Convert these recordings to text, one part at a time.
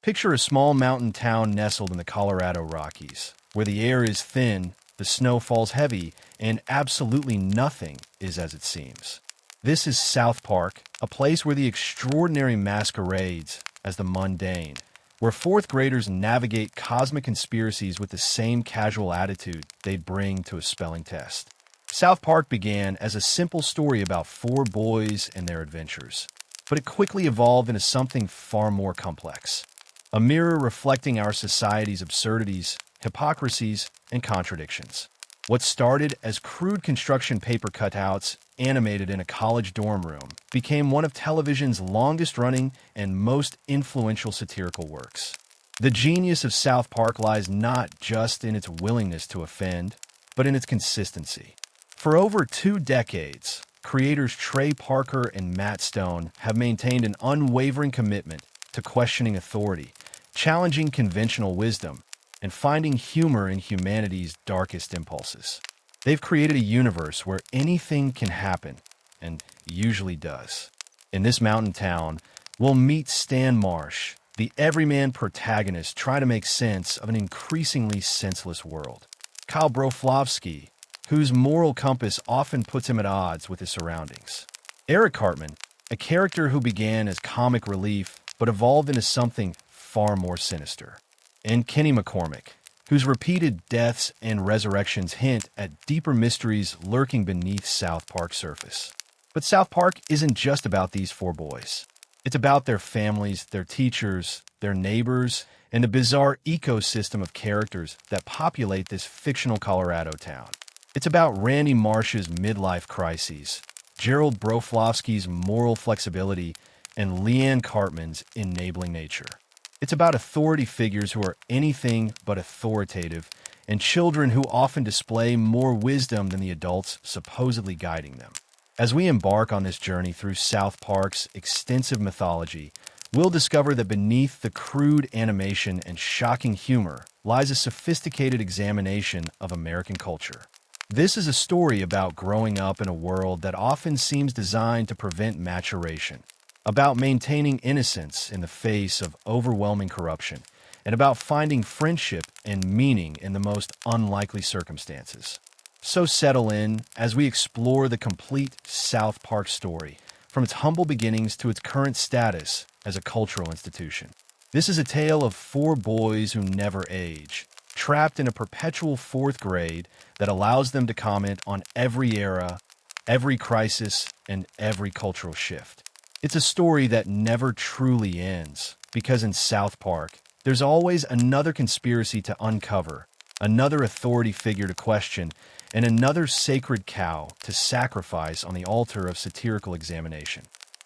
Picture a small mountain town nestled in the Colorado Rockies, where the air is thin, the snow falls heavy, and absolutely nothing is as it seems. This is South Park, a place where the extraordinary masquerades as the mundane, where fourth graders navigate cosmic conspiracies with the same casual attitude they'd bring to a spelling test. South Park began as a simple story about four boys and their adventures, but it quickly evolved into something far more complex. A mirror reflecting our society's absurdities, hypocrisies, and contradictions. What started as crude construction paper cutouts animated in a college dorm room became one of television's longest-running and most influential satirical works. The genius of South Park lies not just in its willingness to offend, but in its consistency. For over 2 decades, creators Trey Parker and Matt Stone have maintained an unwavering commitment to questioning authority, challenging conventional wisdom, and finding humor in humanity's darkest impulses. They've created a universe where anything can happen, and usually does. In this mountain town, we'll meet Stan Marsh, the everyman protagonist trying to make sense of an increasingly senseless world. Kyle Broflovsky, whose moral compass often puts him at odds with his surroundings. Eric Cartman, a character who began as comic relief but evolved into something far more sinister. And Kenny McCormick, whose repeated deaths and resurrections hint at deeper mysteries lurking beneath South Park's surface. But South Park isn't just about these four boys. It's about their families, their teachers, their neighbors, and the bizarre ecosystem of characters that populate this fictional Colorado town. It's about Randy Marsh's midlife crises, Gerald Broflovsky's moral flexibility, and Leanne Cartman's enabling nature. It's about authority figures who are anything but authoritative, and children who often display more wisdom than the adults supposedly guiding them. As we embark on this journey through South Park's extensive mythology, we'll discover that beneath the crude animation and shocking humor lies a sophisticated examination of American culture. This is a story about growing up in a world that often seems designed to prevent maturation, about maintaining innocence in the face of overwhelming corruption, and about finding friendship and meaning in the most unlikely circumstances. So settle in as we explore the complete South Park story, from its humble beginnings to its current status as a cultural institution. This is a tale of four boys who never age, trapped in a perpetual fourth grade that allows them to comment on every era, every crisis, and every cultural shift. It's a story that never truly ends, because in South Park, there's always another conspiracy to uncover, another authority figure to question, and another sacred cow to sacrifice on the altar of satirical examination.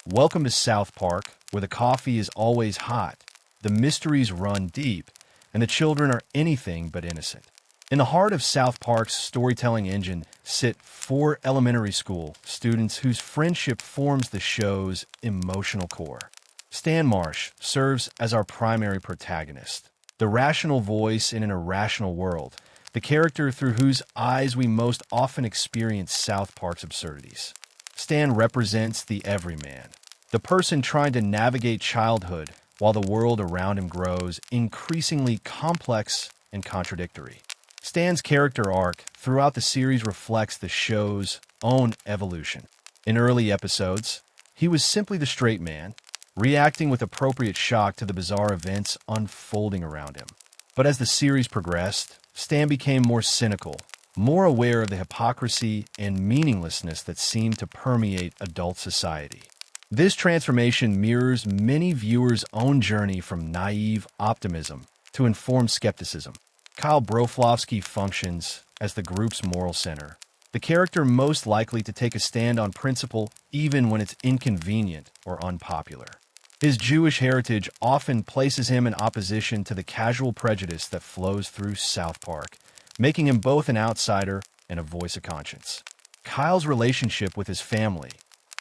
Welcome to South Park, where the coffee is always hot, the mysteries run deep, and the children are anything but innocent. In the heart of South Park's storytelling engine sit four elementary school students whose friendship forms the show's emotional core. Stan Marsh serves as our primary protagonist, the rational voice in an irrational world, the character through whose eyes we most often experience South Park's absurdities. Stan represents the everyman, the person trying to navigate childhood while the world around him grows increasingly complex and contradictory. Stan's character arc throughout the series reflects the show's own evolution. In early episodes, he was simply the straight man, reacting with appropriate shock to the bizarre events unfolding around him. But as the series progressed, Stan became more cynical, more aware of the hypocrisy and meaninglessness that seemed to permeate adult society. This transformation mirrors many viewers' own journey from naive optimism to informed skepticism. Kyle Broflovsky functions as the group's moral center, the character most likely to take a stand on principle even when it's inconvenient or unpopular. His Jewish heritage often places him in opposition to the casual prejudice that flows through South Park, making him both an outsider and a voice of conscience. Kyle's relationship with his family,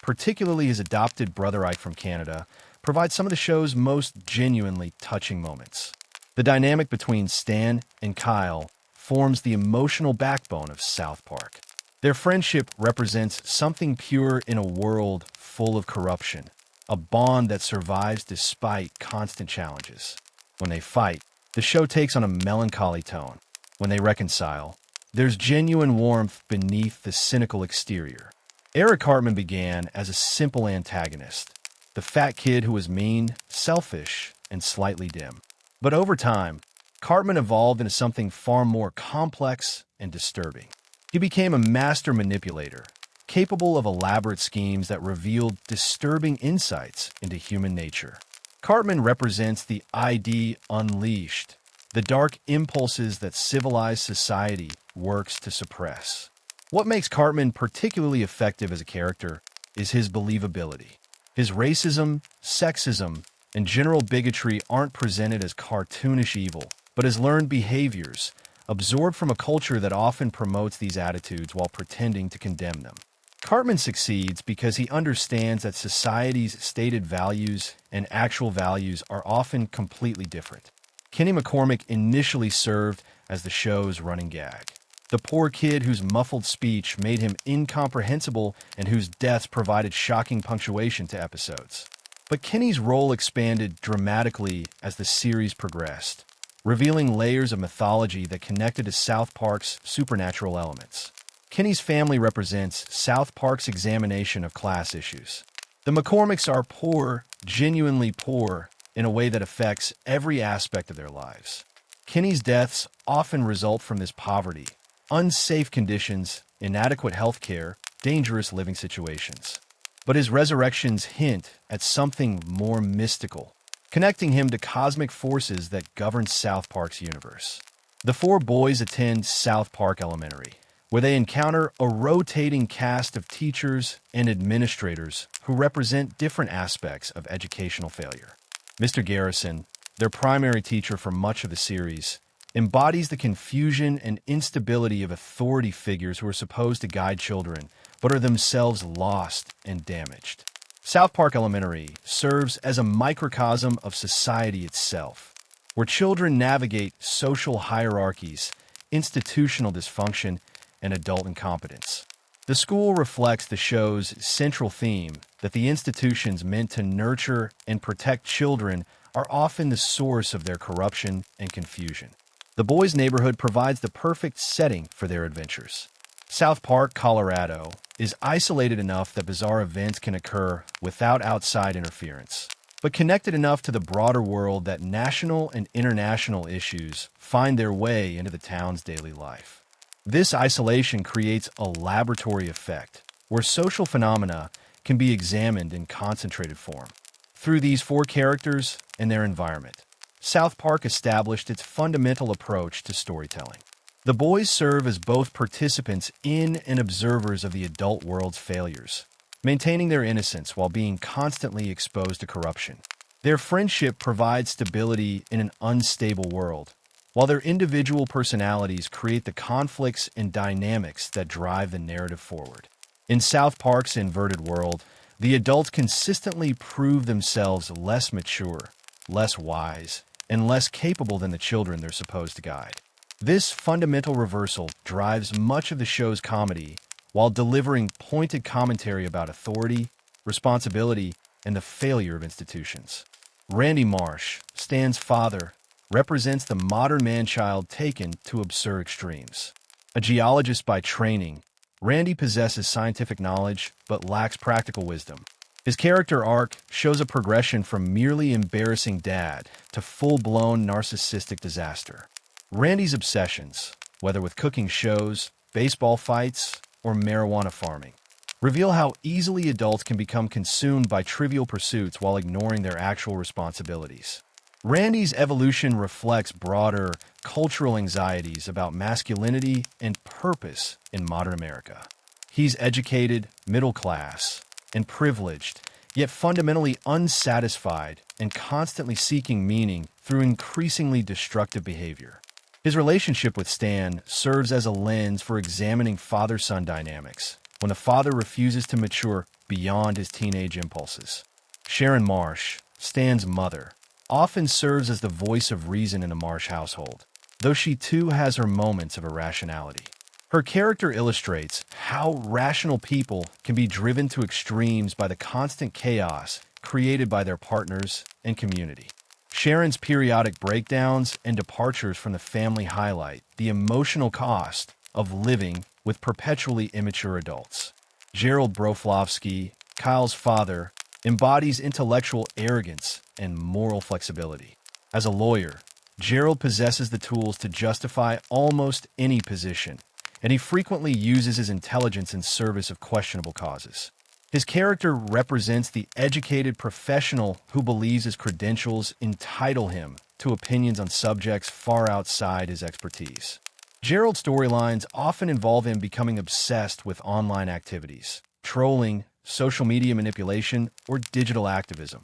particularly his adopted brother Ike from Canada, provides some of the show's most genuinely touching moments. The dynamic between Stan and Kyle forms the emotional backbone of South Park. Their friendship represents something pure in a world full of corruption, a bond that survives despite constant challenges. When they fight, the show takes on a melancholy tone. When they reconcile, there's genuine warmth beneath the cynical exterior. Eric Cartman began as a simple antagonist, the fat kid who was mean, selfish, and slightly dim. But over time, Cartman evolved into something far more complex and disturbing. He became a master manipulator, capable of elaborate schemes that revealed disturbing insights into human nature. Cartman represents the ID unleashed, the dark impulses that civilized society works to suppress. What makes Cartman particularly effective as a character is his believability. His racism, sexism, and general bigotry aren't presented as cartoonish evil, but as learned behaviors, absorbed from a culture that often promotes these attitudes while pretending to condemn them. Cartman succeeds because he understands that society's stated values and actual values are often completely different. Kenny McCormick initially served as the show's running gag. The poor kid whose muffled speech made him incomprehensible and whose deaths provided shocking punctuation to episodes. But Kenny's role expanded dramatically as the series progressed, revealing layers of mythology that connected to South Park's supernatural elements. Kenny's family represents South Park's examination of class issues. The McCormicks are poor, genuinely poor, in a way that affects every aspect of their lives. Kenny's deaths often result from this poverty, unsafe conditions, inadequate health care, dangerous living situations. But his resurrections hint at something more mystical, connecting him to cosmic forces that govern South Park's universe. The four boys attend South Park Elementary, where they encounter a rotating cast of teachers and administrators who represent different aspects of educational failure. Mr. Garrison, their primary teacher for much of the series, embodies the confusion and instability of authority figures who are supposed to guide children, but are themselves lost and damaged. South Park Elementary serves as a microcosm of society itself, where children navigate social hierarchies, institutional dysfunction, and adult incompetence. The school reflects the show's central theme that the institutions meant to nurture and protect children are often the source of their corruption and confusion. The boys' neighborhood provides the perfect setting for their adventures. South Park, Colorado, is isolated enough that bizarre events can occur without outside interference, but connected enough to the broader world that national and international issues find their way into the town's daily life. This isolation creates a laboratory effect, where social phenomena can be examined in concentrated form. Through these four characters and their environment, South Park established its fundamental approach to storytelling. The boys serve as both participants in and observers of the adult world's failures, maintaining their innocence while being constantly exposed to corruption. Their friendship provides stability in an unstable world, while their individual personalities create the conflicts and dynamics that drive the narrative forward. In South Park's inverted world, the adults consistently prove themselves less mature, less wise, and less capable than the children they're supposed to guide. This fundamental reversal drives much of the show's comedy while delivering pointed commentary about authority, responsibility, and the failure of institutions. Randy Marsh, Stan's father, represents the modern man-child taken to absurd extremes. A geologist by training, Randy possesses scientific knowledge but lacks practical wisdom. His character arc shows a progression from merely embarrassing dad to full-blown narcissistic disaster. Randy's obsessions, whether with cooking shows, baseball fights, or marijuana farming, reveal how easily adults can become consumed by trivial pursuits while ignoring their actual responsibilities. Randy's evolution reflects broader cultural anxieties about masculinity and purpose in modern America. He's educated, middle class, and privileged, yet fundamentally unsatisfied and constantly seeking meaning through increasingly destructive behavior. His relationship with Stan serves as a lens for examining father-son dynamics when the father refuses to mature beyond his teenage impulses. Sharon Marsh, Stan's mother, often serves as the voice of reason in the Marsh household, though she too has her moments of irrationality. Her character illustrates how rational people can be driven to extremes by the constant chaos created by their partners and community. Sharon's periodic breakdowns and departures from the family highlight the emotional cost of living with perpetually immature adults. Gerald Broflovsky, Kyle's father, embodies intellectual arrogance and moral flexibility. As a lawyer, Gerald possesses the tools to justify almost any position, and he frequently uses his intelligence in service of questionable causes. His character represents the educated professional who believes his credentials entitle him to opinions on subjects far outside his expertise. Gerald's storylines often involve him becoming obsessed with online activities, trolling, social media manipulation, or digital activism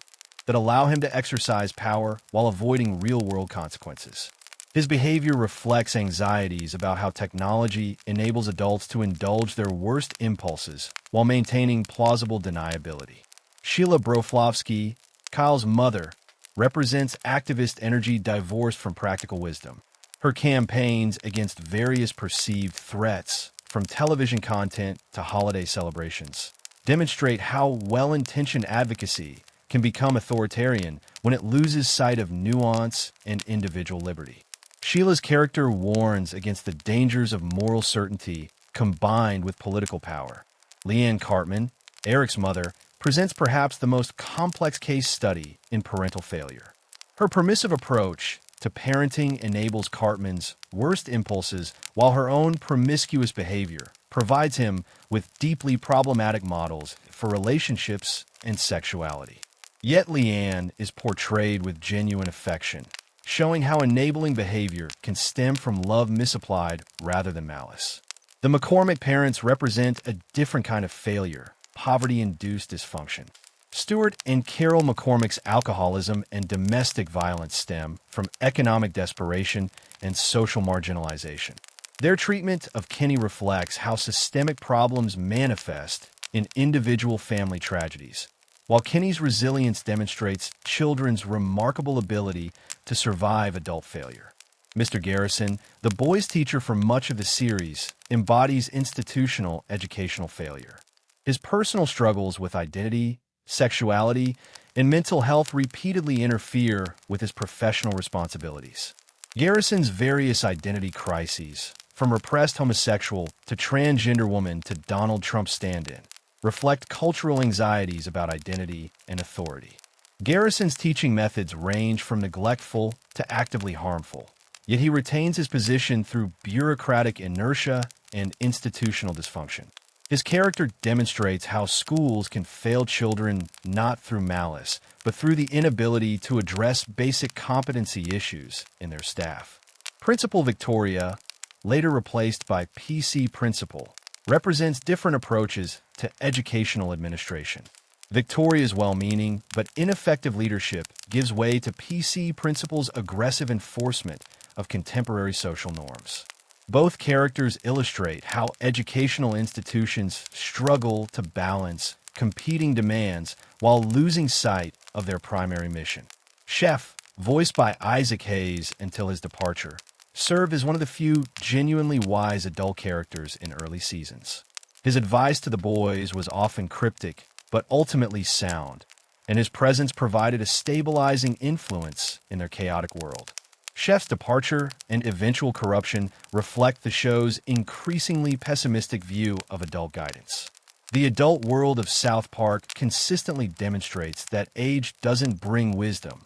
that allow him to exercise power while avoiding real-world consequences. His behavior reflects anxieties about how technology enables adults to indulge their worst impulses while maintaining plausible deniability. Sheila Broflovsky, Kyle's mother, represents activist energy divorced from practical wisdom. Her campaigns against various perceived threats, from television content to holiday celebrations, demonstrate how well-intentioned advocacy can become authoritarian when it loses sight of nuance and individual liberty. Sheila's character warns against the dangers of moral certainty combined with political power. Leanne Cartman, Eric's mother, presents perhaps the most complex case study in parental failure. Her permissive approach to parenting enables Cartman's worst impulses, while her own promiscuous behavior provides him with deeply problematic models for relationships and sexuality. Yet Leanne is portrayed with genuine affection, showing how enabling behavior can stem from love misapplied rather than malice. The McCormick parents represent a different kind of failure, poverty-induced dysfunction. Stuart and Carol McCormick's alcoholism and domestic violence stem from economic desperation and social marginalization. Their treatment of Kenny reflects how systemic problems manifest in individual family tragedies, while Kenny's resilience demonstrates children's remarkable ability to survive adult failure. Mr. Garrison, the boys' teacher for much of the series, embodies institutional educational failure. His personal struggles with identity, sexuality, and mental health repeatedly interfere with his professional responsibilities. Garrison's various identity crises, from repressed homosexual to transgender woman to Donald Trump stand-in, reflect cultural anxieties about identity and authority. Garrison's teaching methods range from neglectful to actively harmful, yet he retains his position through bureaucratic inertia and institutional dysfunction. His character demonstrates how schools can fail children not through malice, but through the inability to address basic competency issues in their staff. Principal Victoria, later replaced by PC Principal, represents different approaches to educational administration. Victoria's well-meaning but ineffective leadership gives way to PC Principal's aggressive enforcement of contemporary social norms. Both characters illustrate how educational institutions struggle to balance competing demands while losing sight of their primary mission. Chef, voiced by Isaac Hayes until his departure, served as one of the few genuinely wise adult characters in early seasons. His advice to the boys was often cryptic, but ultimately sound, and his presence provided a stabilizing influence in their chaotic world. Chef's departure and eventual corruption reflect the show's increasingly pessimistic view of adult guidance. The adult world of South Park consistently demonstrates that age doesn't bring wisdom,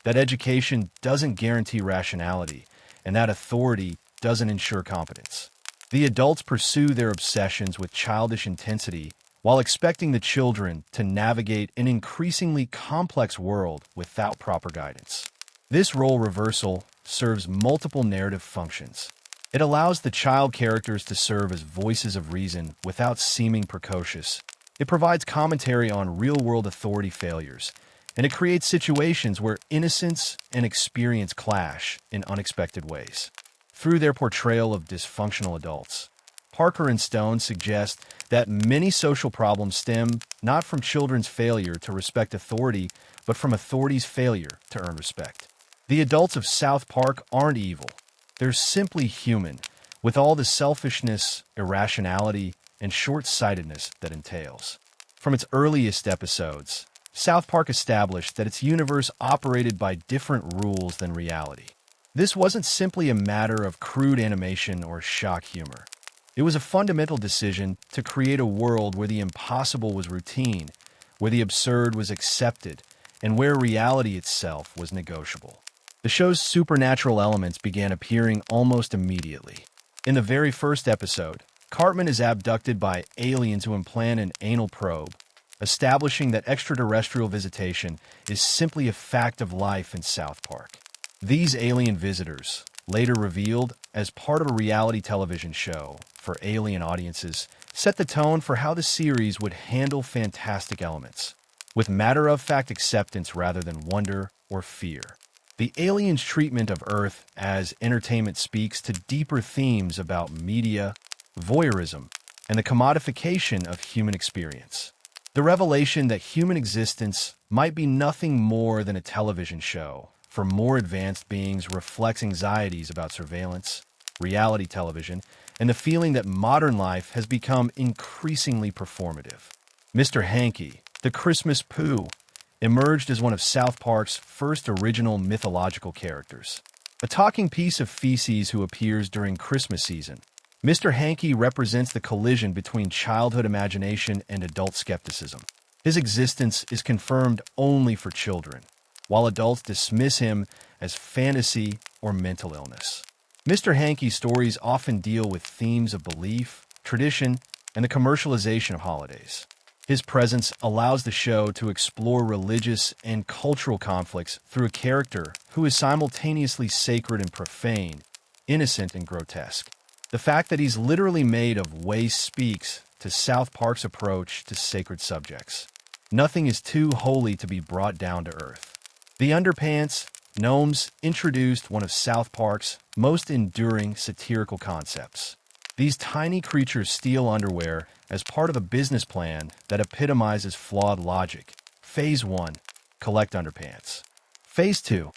that education doesn't guarantee rationality, and that authority doesn't ensure competence. The adults pursue their obsessions with childish intensity while expecting the children to navigate an increasingly complex world without proper guidance. This role reversal serves multiple narrative functions. It allows the child characters to serve as voices of reason without seeming precocious. It provides commentary on real-world authority failures, and it creates situations where innocence and experience clash in unexpected ways. Through their portrayal of dysfunctional adults, Parker and Stone suggest that many social problems stem not from children's failure to respect authority, but from authority's failure to earn respect. The adults of South Park aren't evil. They're simply human, with all the selfishness, irrationality, and short-sightedness that entails. From its earliest episodes, South Park established that its universe operated by different rules than reality. This wasn't simply a matter of crude animation or shock humor. It was a fundamental decision to create a world where the impossible was routine, where the absurd was accepted, and where reality itself was negotiable. The show's supernatural elements began appearing almost immediately. In the very first episode, Cartman is abducted by aliens who implant an anal probe, establishing that extraterrestrial visitation is simply a fact of life in South Park. These alien visitors, later revealed as part of a reality television show for alien audiences, set the tone for how the series would handle fantastic elements, with matter-of-fact acceptance rather than wonder or fear. The aliens' treatment of Earth as entertainment speaks to deeper themes about media, voyeurism, and the commodification of human experience. The revelation that human existence might be nothing more than a television show for more advanced beings reflects anxieties about surveillance, reality television, and the feeling that modern life has become increasingly performative. Mr. Hanky, the Christmas Pooh, emerged as one of South Park's first original mythological characters. A talking piece of feces who appears during Christmas season, Mr. Hanky represents the collision between childhood imagination and adult skepticism. His existence is confirmed only for children, while adults dismiss him as fantasy or mental illness. Mr. Hanky's stories often deal with themes of belief, tradition, and the commercialization of holidays. His presence allows the show to explore religious and cultural conflicts through a character who is simultaneously sacred and profane, innocent and grotesque. The fact that he's literally made of waste speaks to South Park's approach to sacred subjects. Nothing is too holy to be brought down to earth. The Underpants Gnomes introduced one of South Park's most enduring satirical concepts. These tiny creatures steal underwear as part of a business plan that epitomizes flawed logic. Phase 1, collect underpants. Phase 2,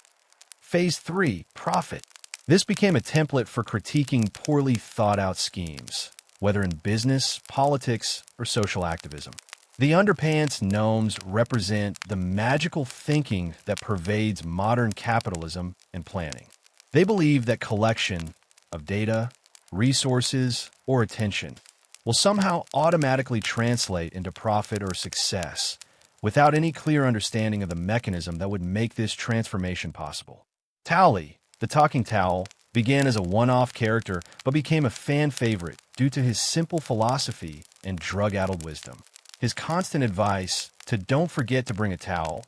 Phase 3, profit. This became a template for critiquing poorly thought-out schemes, whether in business, politics, or social activism. The Underpants Gnomes represent the magical thinking that pervades modern capitalism and planning. They believe that collection of data, resources, or attention will somehow automatically translate into profit or success without any clear understanding of the mechanism that would make this transformation possible. Towley, the talking towel, began as a one-off character but became a fan favorite due to his simple philosophy and drug-addled wisdom. His constant advice to don't forget to bring a towel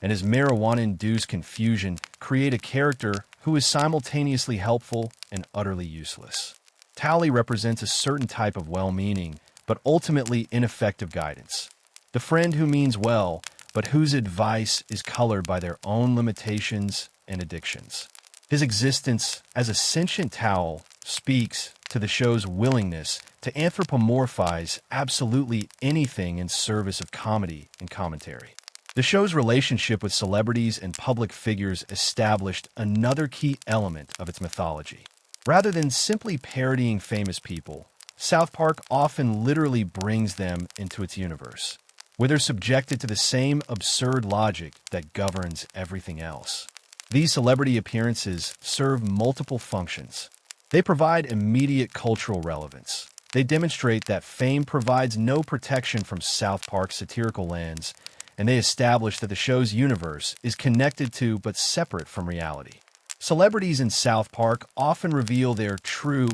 and his marijuana-induced confusion create a character who is simultaneously helpful and utterly useless. Towley represents a certain type of well-meaning but ultimately ineffective guidance. The friend who means well but whose advice is colored by their own limitations and addictions. His existence as a sentient towel speaks to the show's willingness to anthropomorphize absolutely anything in service of comedy and commentary. The show's relationship with celebrities and public figures established another key element of its mythology. Rather than simply parodying famous people, South Park often literally brings them into its universe, where they're subjected to the same absurd logic that governs everything else. These celebrity appearances serve multiple functions. They provide immediate cultural relevance. They demonstrate that fame provides no protection from South Park's satirical lens, and they establish that the show's universe is connected to but separate from reality. Celebrities in South Park often reveal their true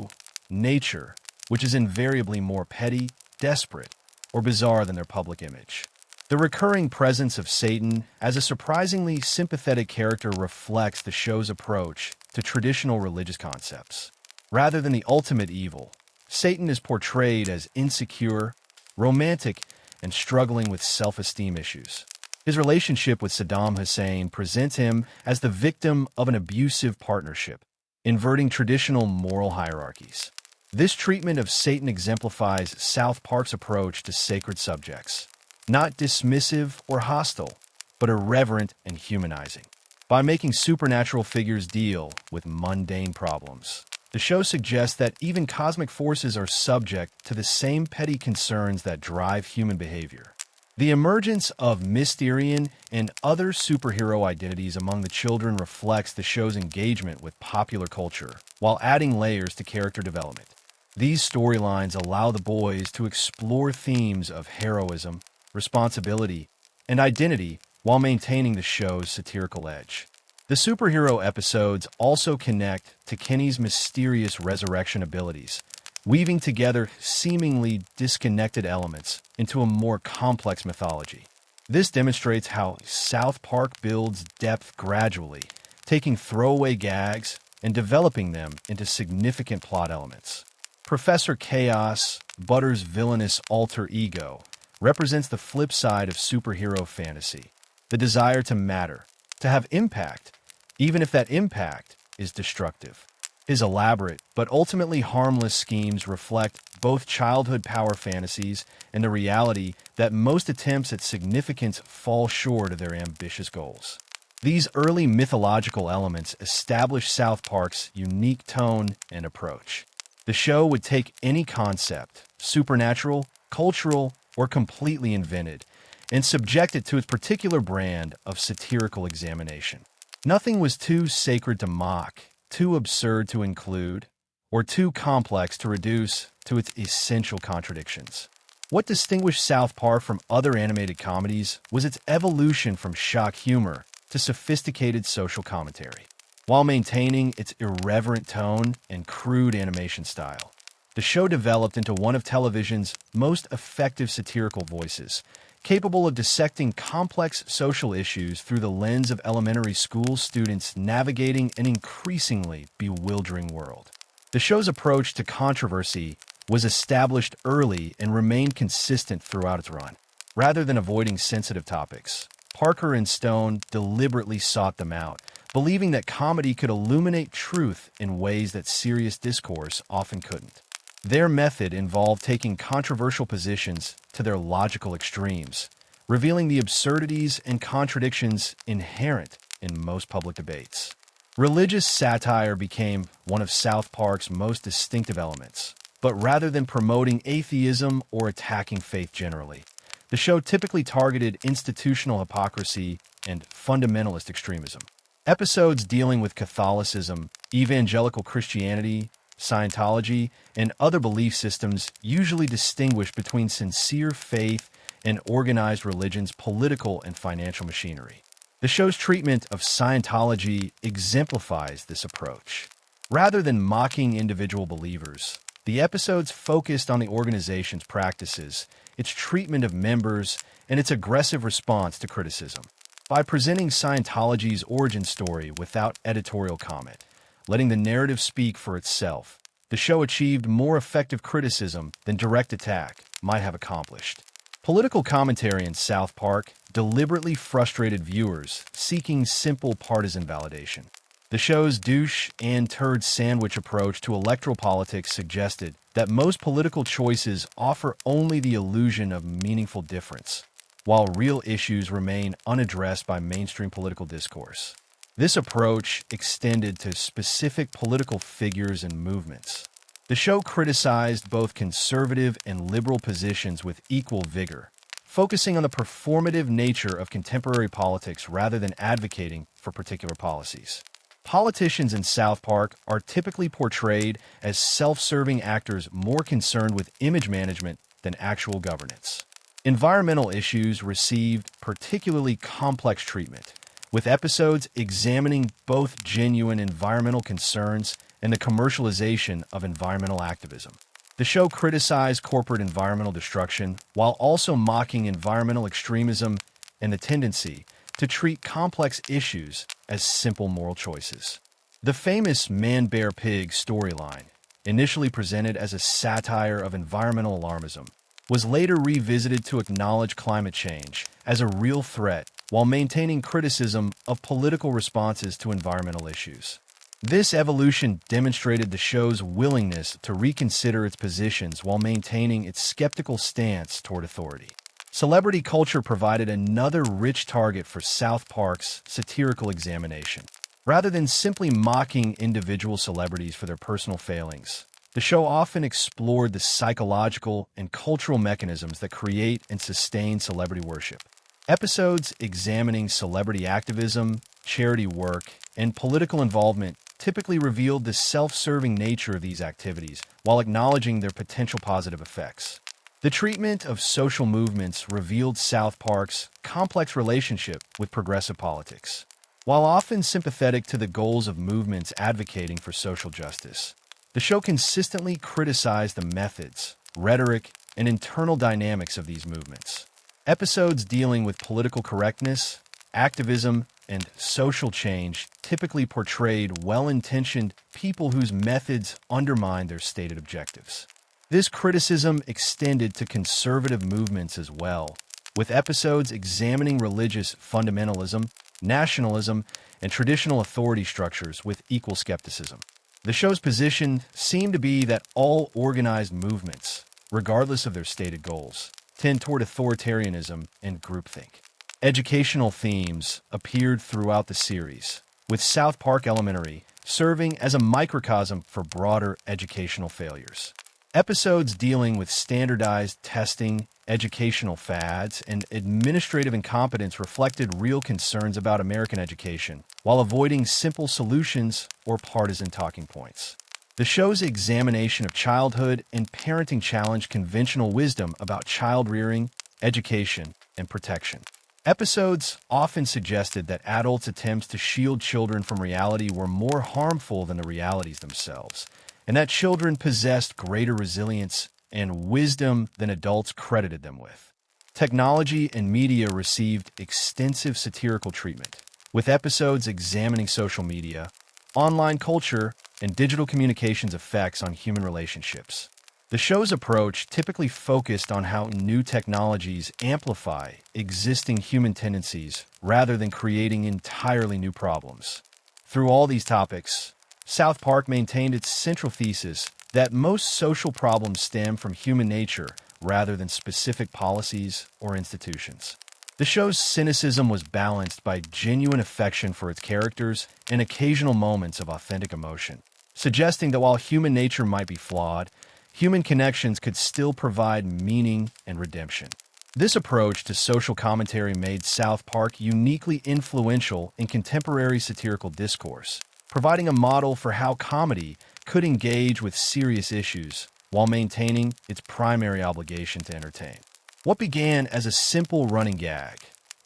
nature, which is invariably more petty, desperate, or bizarre than their public image. The recurring presence of Satan as a surprisingly sympathetic character reflects the show's approach to traditional religious concepts. Rather than the ultimate evil, Satan is portrayed as insecure, romantic, and struggling with self-esteem issues. His relationship with Saddam Hussein presents him as the victim of an abusive partnership, inverting traditional moral hierarchies. This treatment of Satan exemplifies South Park's approach to sacred subjects. Not dismissive or hostile, but irreverent and humanizing. By making supernatural figures deal with mundane problems, the show suggests that even cosmic forces are subject to the same petty concerns that drive human behavior. The emergence of Mysterian and other superhero identities among the children reflects the show's engagement with popular culture, while adding layers to character development. These storylines allow the boys to explore themes of heroism, responsibility, and identity while maintaining the show's satirical edge. The superhero episodes also connect to Kenny's mysterious resurrection abilities, weaving together seemingly disconnected elements into a more complex mythology. This demonstrates how South Park builds depth gradually, taking throwaway gags and developing them into significant plot elements. Professor Chaos, Butter's villainous alter ego, represents the flip side of superhero fantasy, the desire to matter, to have impact, even if that impact is destructive. His elaborate but ultimately harmless schemes reflect both childhood power fantasies and the reality that most attempts at significance fall short of their ambitious goals. These early mythological elements establish South Park's unique tone and approach. The show would take any concept, supernatural, cultural, or completely invented, and subject it to its particular brand of satirical examination. Nothing was too sacred to mock, too absurd to include, or too complex to reduce to its essential contradictions. What distinguished South Park from other animated comedies was its evolution from shock humor to sophisticated social commentary, while maintaining its irreverent tone and crude animation style. The show developed into one of television's most effective satirical voices, capable of dissecting complex social issues through the lens of elementary school students navigating an increasingly bewildering world. The show's approach to controversy was established early and remained consistent throughout its run. Rather than avoiding sensitive topics, Parker and Stone deliberately sought them out, believing that comedy could illuminate truth in ways that serious discourse often couldn't. Their method involved taking controversial positions to their logical extremes, revealing the absurdities and contradictions inherent in most public debates. Religious satire became one of South Park's most distinctive elements, but rather than promoting atheism or attacking faith generally, the show typically targeted institutional hypocrisy and fundamentalist extremism. Episodes dealing with Catholicism, evangelical Christianity, Scientology, and other belief systems usually distinguish between sincere faith and organized religion's political and financial machinery. The show's treatment of Scientology exemplifies this approach. Rather than mocking individual believers, the episodes focused on the organization's practices, its treatment of members, and its aggressive response to criticism. By presenting Scientology's origin story without editorial comment, letting the narrative speak for itself, the show achieved more effective criticism than direct attack might have accomplished. Political commentary in South Park deliberately frustrated viewers seeking simple partisan validation. The show's douche and turd sandwich approach to electoral politics suggested that most political choices offer only the illusion of meaningful difference, while real issues remain unaddressed by mainstream political discourse. This approach extended to specific political figures and movements. The show criticized both conservative and liberal positions with equal vigor, focusing on the performative nature of contemporary politics rather than advocating for particular policies. Politicians in South Park are typically portrayed as self-serving actors more concerned with image management than actual governance. Environmental issues received particularly complex treatment, with episodes examining both genuine environmental concerns and the commercialization of environmental activism. The show criticized corporate environmental destruction while also mocking environmental extremism and the tendency to treat complex issues as simple moral choices. The famous Man-Bear-Pig storyline, initially presented as a satire of environmental alarmism, was later revisited to acknowledge climate change as a real threat while maintaining criticism of political responses to environmental issues. This evolution demonstrated the show's willingness to reconsider its positions while maintaining its skeptical stance toward authority. Celebrity culture provided another rich target for South Park's satirical examination. Rather than simply mocking individual celebrities for their personal failings, the The show often explored the psychological and cultural mechanisms that create and sustain celebrity worship. Episodes examining celebrity activism, charity work, and political involvement typically revealed the self-serving nature of these activities while acknowledging their potential positive effects. The treatment of social movements revealed South Park's complex relationship with progressive politics. While often sympathetic to the goals of movements advocating for social justice, the show consistently criticized the methods, rhetoric, and internal dynamics of these movements. Episodes dealing with political correctness, activism, and social change typically portrayed well-intentioned people whose methods undermine their stated objectives. This criticism extended to conservative movements as well, with episodes examining religious fundamentalism, nationalism, and traditional authority structures with equal skepticism. The show's position seemed to be that all organized movements, regardless of their stated goals, tend toward authoritarianism and groupthink. Educational themes appeared throughout the series, with South Park Elementary serving as a microcosm for broader educational failures. Episodes dealing with standardized testing, educational fads, and administrative incompetence reflected real concerns about American education, while avoiding simple solutions or partisan talking points. The show's examination of childhood and parenting challenged conventional wisdom about child rearing, education, and protection. Episodes often suggested that adults' attempts to shield children from reality were more harmful than the realities themselves, and that children possessed greater resilience and wisdom than adults credited them with. Technology and media received extensive satirical treatment, with episodes examining social media, online culture, and digital communications' effects on human relationships. The show's approach typically focused on how new technologies amplify existing human tendencies rather than creating entirely new problems. Through all these topics, South Park maintained its central thesis that most social problems stem from human nature rather than specific policies or institutions. The show's cynicism was balanced by genuine affection for its characters and occasional moments of authentic emotion, suggesting that while human nature might be flawed, human connections could still provide meaning and redemption. This approach to social commentary made South Park uniquely influential in contemporary satirical discourse, providing a model for how comedy could engage with serious issues while maintaining its primary obligation to entertain. What began as a simple running gag,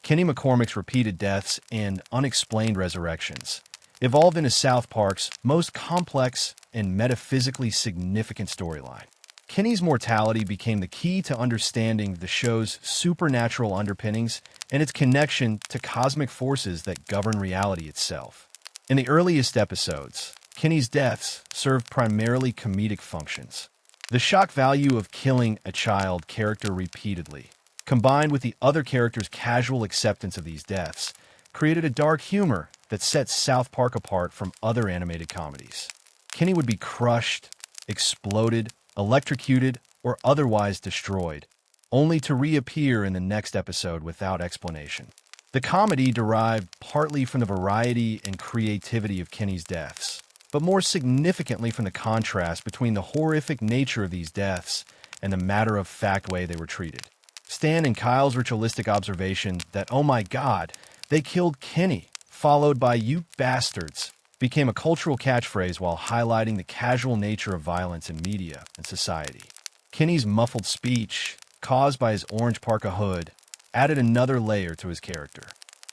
Kenny McCormick's repeated deaths and unexplained resurrections, evolved into South Park's most complex and metaphysically significant storyline. Kenny's mortality became the key to understanding the show's supernatural underpinnings and its connection to cosmic forces that govern reality itself. In the earliest episodes, Kenny's deaths served primarily comedic functions. The shock value of killing a child character repeatedly, combined with the other characters' casual acceptance of these deaths, created a dark humor that sets South Park apart from other animated comedies. Kenny would be crushed, exploded, electrocuted, or otherwise destroyed, only to reappear in the next episode without explanation. The comedy derived partly from the variety and creativity of Kenny's deaths, but more significantly from the contrast between the horrific nature of these deaths and the matter-of-fact way they were treated. Stan and Kyle's ritualistic observation that, "Oh my God, they killed Kenny," followed by "You bastards," became a cultural catchphrase while highlighting the casual nature of violence in media and society. Kenny's muffled speech, caused by his orange parka hood, added another layer to his character.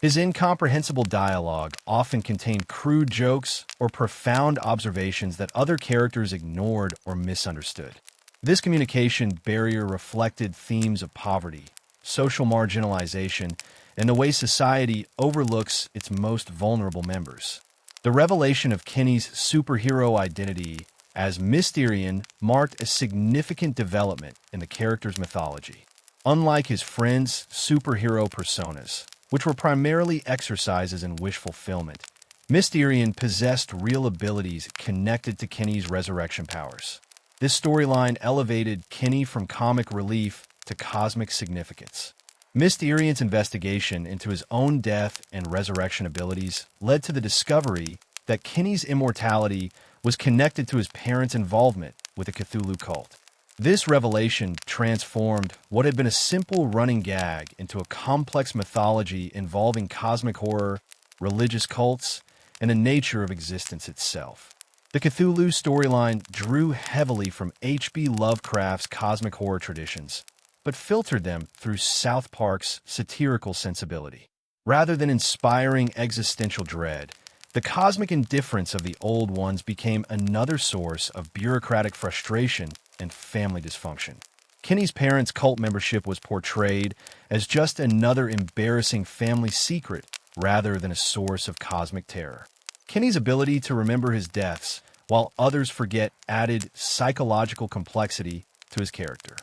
His incomprehensible dialogue often contained crude jokes or profound observations that other characters ignored or misunderstood. This communication barrier reflected themes of poverty, social marginalization, and the way society overlooks its most vulnerable members. The revelation of Kenny's superhero identity as Mysterian marked a significant development in the character's mythology. Unlike his friends' superhero personas, which were primarily exercises in wish fulfillment, Mysterian possessed real abilities connected to Kenny's resurrection powers. This storyline elevated Kenny from comic relief to cosmic significance. Mysterian's investigation into his own death and resurrection abilities led to the discovery that Kenny's immortality was connected to his parents' involvement with a Cthulhu cult. This revelation transformed what had been a simple running gag into a complex mythology involving cosmic horror, religious cults, and the nature of existence itself. The Cthulhu storyline drew heavily from H.P. Lovecraft's cosmic horror traditions, but filtered them through South Park's satirical sensibility. Rather than inspiring existential dread, the cosmic indifference of the old ones became another source of bureaucratic frustration and family dysfunction. Kenny's parents' cult membership was portrayed as just another embarrassing family secret rather than a source of cosmic terror. Kenny's ability to remember his deaths, while others forget, added psychological complexity to his character.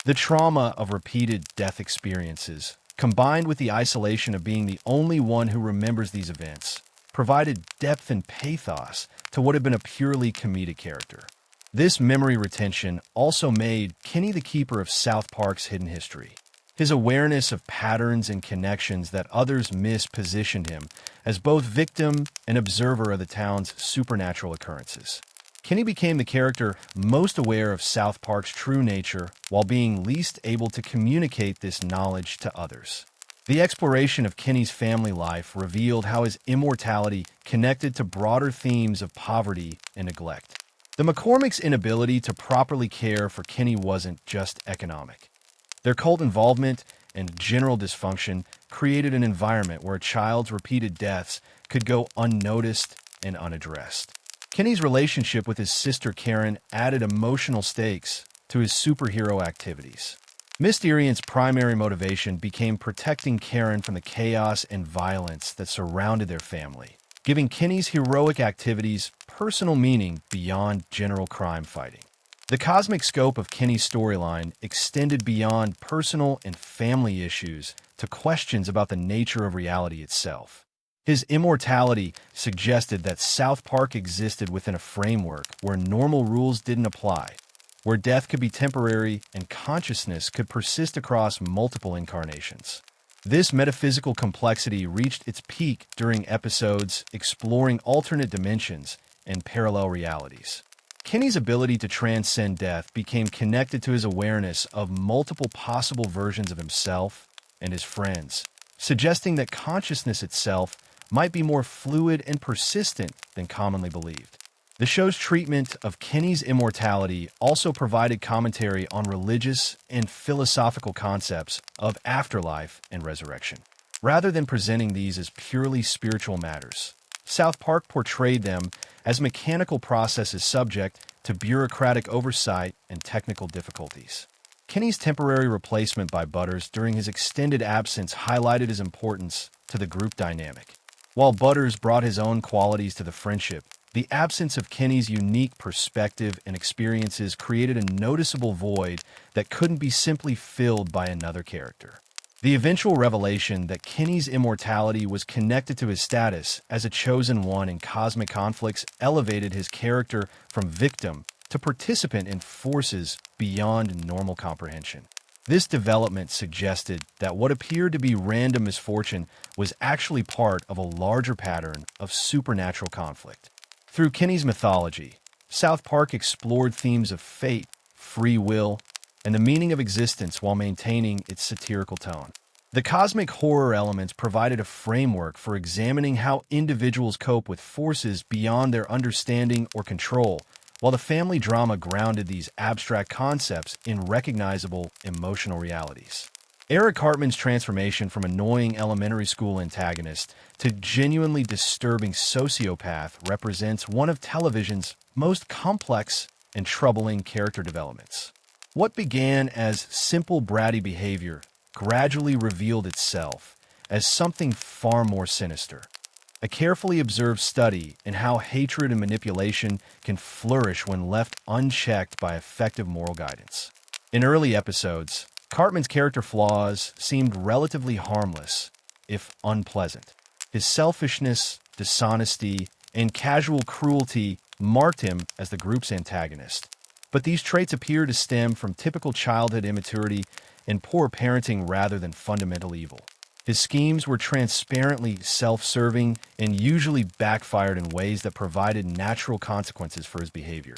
The trauma of repeated death experiences, combined with the isolation of being the only one who remembers these events, provided depth and pathos to what had been a purely comedic character. This memory retention also made Kenny the keeper of South Park's hidden history. His awareness of patterns and connections that others miss positioned him as both victim and observer of the town's supernatural occurrences. Kenny became the character most aware of South Park's true nature while being least able to communicate this knowledge to others. The exploration of Kenny's family life revealed how his immortality connected to broader themes of poverty and neglect. The McCormick's inability to properly care for Kenny wasn't just economic. Their cult involvement and general dysfunction created an environment where a child's repeated deaths could go unnoticed and unaddressed. Kenny's relationship with his sister Karen added emotional stakes to his superhero activities. Mysterian's primary motivation became protecting Karen from the chaos and violence that surrounded their family, giving Kenny's heroic activities personal meaning beyond general crime fighting. The cosmic scope of Kenny's storyline extended beyond personal and family issues to questions about the nature of reality itself. His immortality suggested that South Park existed within a framework where normal rules didn't apply, where death could be temporary and consciousness could persist across multiple incarnations. This metaphysical complexity reached its peak during episodes exploring alternate dimensions and parallel realities. Kenny's ability to transcend death became connected to his awareness of multiple possible versions of himself and his friends, suggesting that consciousness itself might be more fluid and persistent than commonly believed. The show's treatment of Kenny's immortality also provided commentary on religious and philosophical concepts of afterlife and resurrection. Rather than presenting these as purely spiritual matters, South Park portrayed them as mechanical processes subject to bureaucratic oversight and technical difficulties. Kenny's temporary replacement by Butters during his extended absence highlighted his importance to the group dynamic. While Butters brought his own qualities to the friendship, the absence of Kenny's unique perspective and experiences created a noticeable void that couldn't be simply filled by another character. The eventual revelation that Kenny's immortality was connected to his status as a chosen one in cosmic conflicts elevated his character from victim to participant in forces beyond normal comprehension. This development suggested that what appeared to be random misfortune was actually part of a larger pattern of supernatural conflict. Through Kenny's mythology, South Park explored themes of fate, free will, and the meaning of existence while maintaining its satirical tone. The cosmic horror elements provided a framework for examining how individuals cope with forces beyond their understanding or control, while the family drama grounded these abstract concepts in recognizable emotional realities. Eric Hartman's transformation from annoying elementary school antagonist to genuinely disturbing sociopath represents one of television's most complex and troubling character developments. What began as simple bratty behavior gradually revealed itself as something far more sinister. A carefully observed study in how hatred and manipulation can flourish when left unchecked by effective moral guidance. In early episodes, Cartman's character flaws seemed relatively harmless, if unpleasant. His selfishness, dishonesty, and casual cruelty marked him as the group's antagonist. But these traits appear to stem from typical childhood immaturity and poor parenting rather than fundamental evil. His schemes were transparently self-serving and usually backfired in ways that provided natural consequences for his behavior.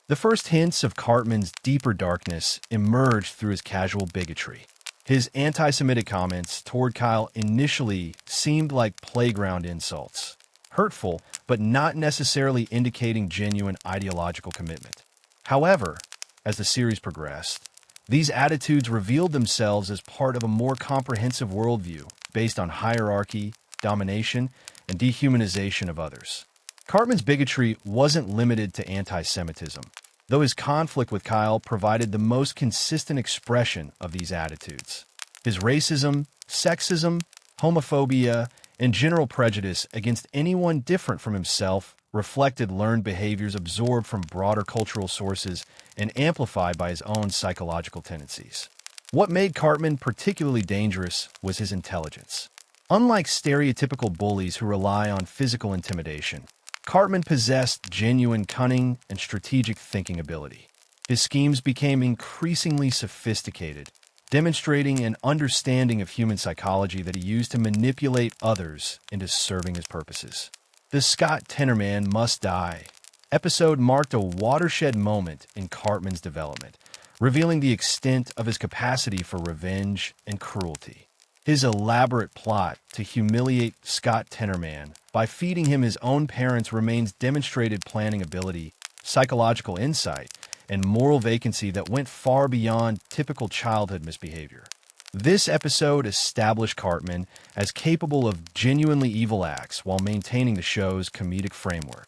The first hints of Cartman's deeper darkness emerged through his casual bigotry. His anti-Semitic comments toward Kyle initially seemed like playground insults, hurtful but not necessarily indicating genuine ideological commitment. However, as the series progressed, these attitudes revealed themselves as part of a more comprehensive worldview based on hierarchy, domination, and dehumanization of others. Cartman's bigotry wasn't limited to anti-Semitism, though his conflict with Kyle provided the most consistent expression of these attitudes. His racism, sexism, homophobia, and general prejudice against anyone different from himself reflected learned behaviors absorbed from broader cultural sources and amplified by his own psychological tendencies. What made Cartman particularly dangerous was his intelligence. Unlike stereotypical bullies who rely on physical intimidation, Cartman possessed genuine cunning and strategic thinking ability. His schemes became increasingly sophisticated, demonstrating an understanding of human psychology that he used to manipulate others into serving his purposes. The Scott Tenorman Must Die episode marked a watershed moment in Cartman's development, revealing the extent of his capacity for revenge and cruelty. His elaborate plot to humiliate Scott Tenorman by feeding him his own parents remains demonstrated planning ability, psychological insight, and moral vacancy that went far beyond typical childhood misbehavior. This episode established Cartman as capable of genuinely evil acts while maintaining the show's comedic framework.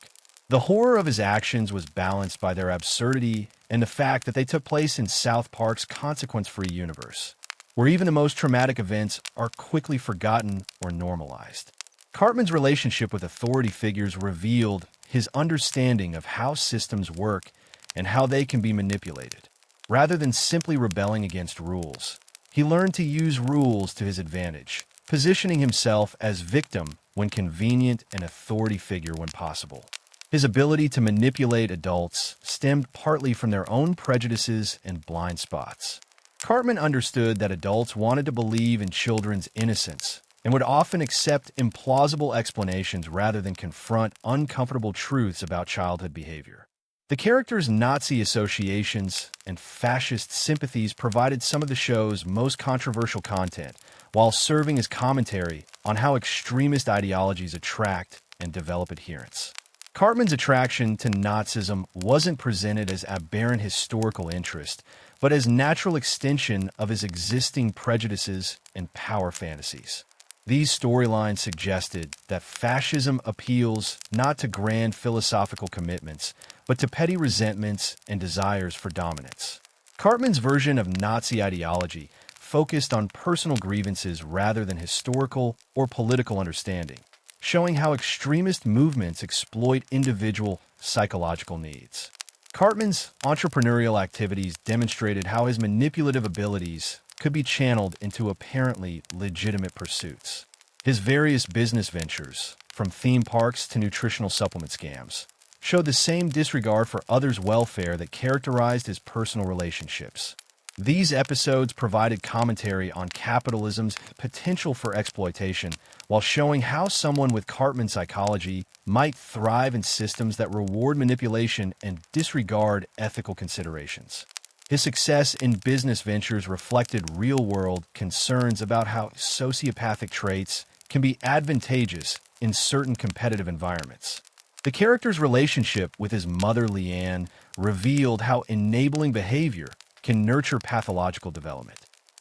The horror of his actions was balanced by their absurdity and the fact that they took place in South Park's consequence-free universe, where even the most traumatic events are quickly forgotten or normalized. Cartman's relationship with authority figures revealed his understanding of how systems work and how they can be manipulated. Rather than simply rebelling against rules, he learned to use rules to his advantage, positioning himself as victim when convenient and authority figure when possible. His ability to manipulate adults stemmed partly from their own prejudices and blind spots. Cartman understood that adults wanted to believe in children's innocence and would often accept implausible explanations rather than confront uncomfortable truths about childhood behavior. The character's Nazi associations and fascist sympathies provided some of the show's most controversial content, while serving as commentary on how extremist ideologies attract and develop adherents. Cartman's attraction to Nazism wasn't presented as aberrant historical interest, but as natural extension of his existing prejudices and power fantasies. These storylines suggested that fascism appeals not to grand philosophical commitments, but to petty resentments and desires for dominance. Cartman's version of Nazi ideology focused on personal grievances rather than historical or political understanding, showing how extremist movements exploit individual psychological needs. Cartman's entrepreneurial activities demonstrated how his manipulative abilities could be channeled into apparently legitimate pursuits. His various business ventures, from theme parks to nutritional supplement scams, showed the same disregard for others' welfare that characterized his personal relationships. These episodes provided commentary on capitalism's potential for exploitation, while showing how someone with Cartman psychology might thrive in systems that reward manipulation and disregard ethical considerations. His success in business ventures reflected real-world concerns about how sociopathic traits can be advantageous in certain competitive environments. The character's relationship with his mother, Leanne, revealed how enabling behavior can nurture pathological development.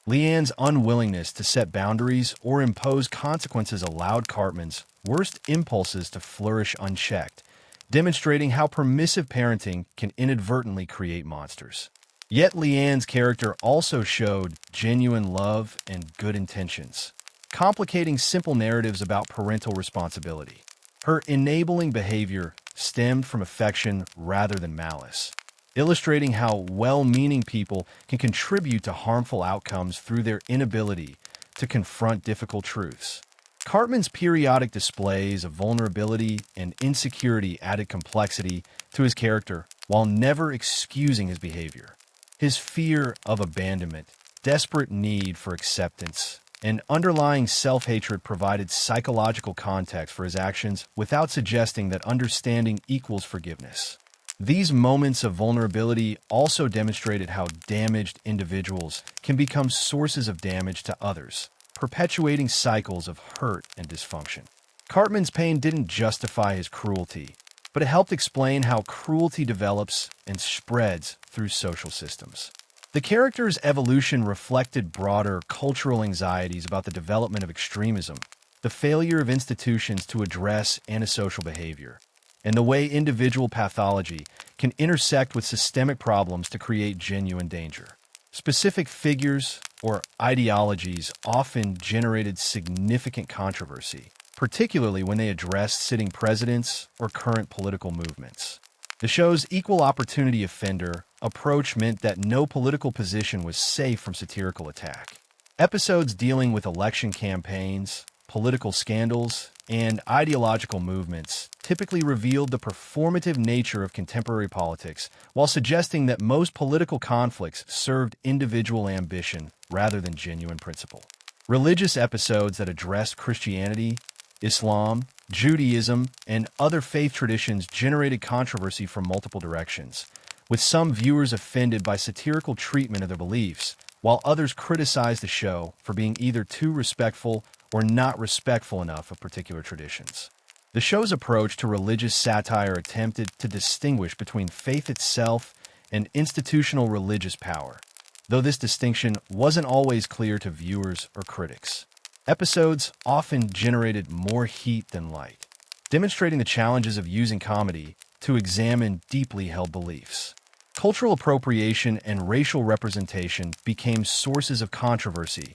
Leanne's unwillingness to set boundaries or impose consequences allowed Cartman's worst impulses to flourish unchecked, demonstrating how permissive parenting can inadvertently create monsters. Yet Leanne's character also showed genuine love and good intentions, complicating simple narratives about parental responsibility. Her enabling behavior stemmed from affection rather than malice, illustrating how well-meaning people can contribute to harmful outcomes through their inability to confront difficult truths. Cartman's periodic displays of vulnerability and insecurity added complexity to his character while never excusing his behavior. His fear of abandonment, desperate need for acceptance, and underlying self-hatred provided psychological context for his actions without suggesting that understanding equals forgiveness. These moments of vulnerability also demonstrated how damaged individuals can become sources of damage to others, perpetuating cycles of hurt and dysfunction. Cartman's pain didn't justify his cruelty, but it helped explain how cruelty develops and spreads through social systems. The character's evolution reflected broader cultural anxieties about the development of extremism, the failure of institutions to address antisocial behavior, and the way individual pathology can intersect with systemic problems to create genuine danger. Specific figures or ideologies often generated significant controversy, particularly when they addressed sitting presidents or current political movements. The show's equal opportunity offender approach meant that no political position was safe from satirical attack. Episodes dealing with election campaigns, political scandals, and ideological movements typically revealed the performative nature of contemporary politics, while suggesting that most political conflicts served individual ambition rather than genuine principle. Religious episodes that addressed Christianity, Islam, Judaism, and other faith traditions generated controversy from multiple directions, with some viewers offended by satirical treatment of their beliefs, while others criticized the show for being either too respectful or not respectful enough of particular traditions. The show's approach to religious satire attempted to distinguish between faith itself and institutional religious power, though this distinction wasn't always clear to viewers or critics. Episodes often generated more heat than light, demonstrating the challenges of using comedy to examine deeply held beliefs. Cultural appropriation and racial representation became sources of controversy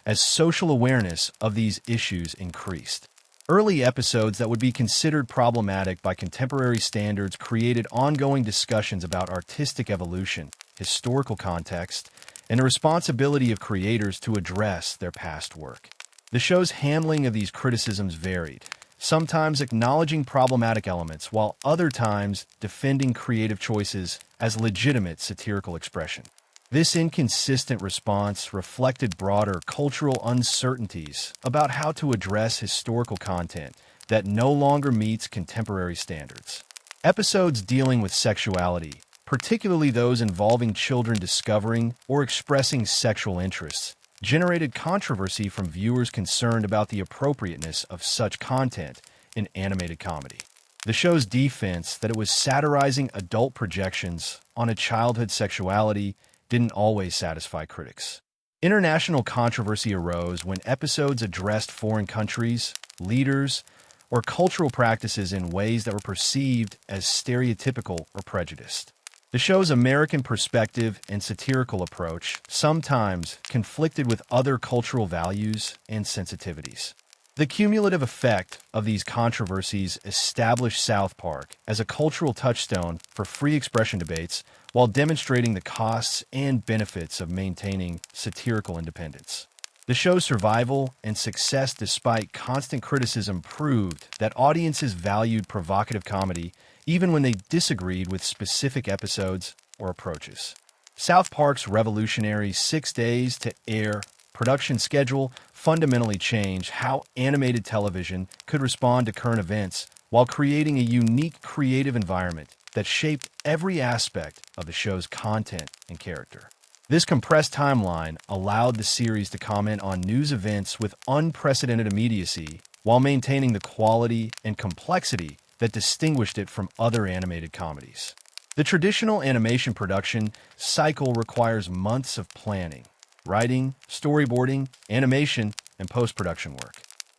as social awareness of these issues increased. Early episodes that would be considered problematic by contemporary standards created ongoing discussions about artistic evolution, historical context, and the responsibility of creators to address their past work. The show's handling of these criticisms varied, sometimes acknowledging problematic elements, while other times defending creative choices as legitimate satirical expression. This inconsistent response reflected broader cultural uncertainties about how to address historical content that no longer meets contemporary standards. Episodes dealing with sexuality, particularly those involving children discovering or expressing sexual interests, generated controversy from viewers concerned about the appropriateness of such content in animated comedy. The show's defense that it was satirizing adult projections on a childhood sexuality didn't always satisfy critics. International controversy arose when episodes addressed foreign countries, leaders, or cultural practices in ways that were perceived as stereotypical or prejudiced. The show's American perspective and satirical approach sometimes conflicted with other cultural values and sensitivities. The cumulative effect of these controversies established South Park as a cultural touchstone for free expression debates while demonstrating the costs and benefits of maintaining satirical independence. The show's survival and success despite constant criticism proved that audiences valued provocative comedy even when they disagreed with specific episodes or approaches. South Park's revolutionary 6 days to air production schedule fundamentally changed how animated television could respond to current events while creating a unique creative environment that shaped every aspect of the show's content and character. This compressed timeline allowed the series to comment on news events with unprecedented immediacy while maintaining the quality and complexity that distinguished it from other animated comedies. The traditional animation production cycle requires months of planning, writing, storyboarding, animation, and post-production work.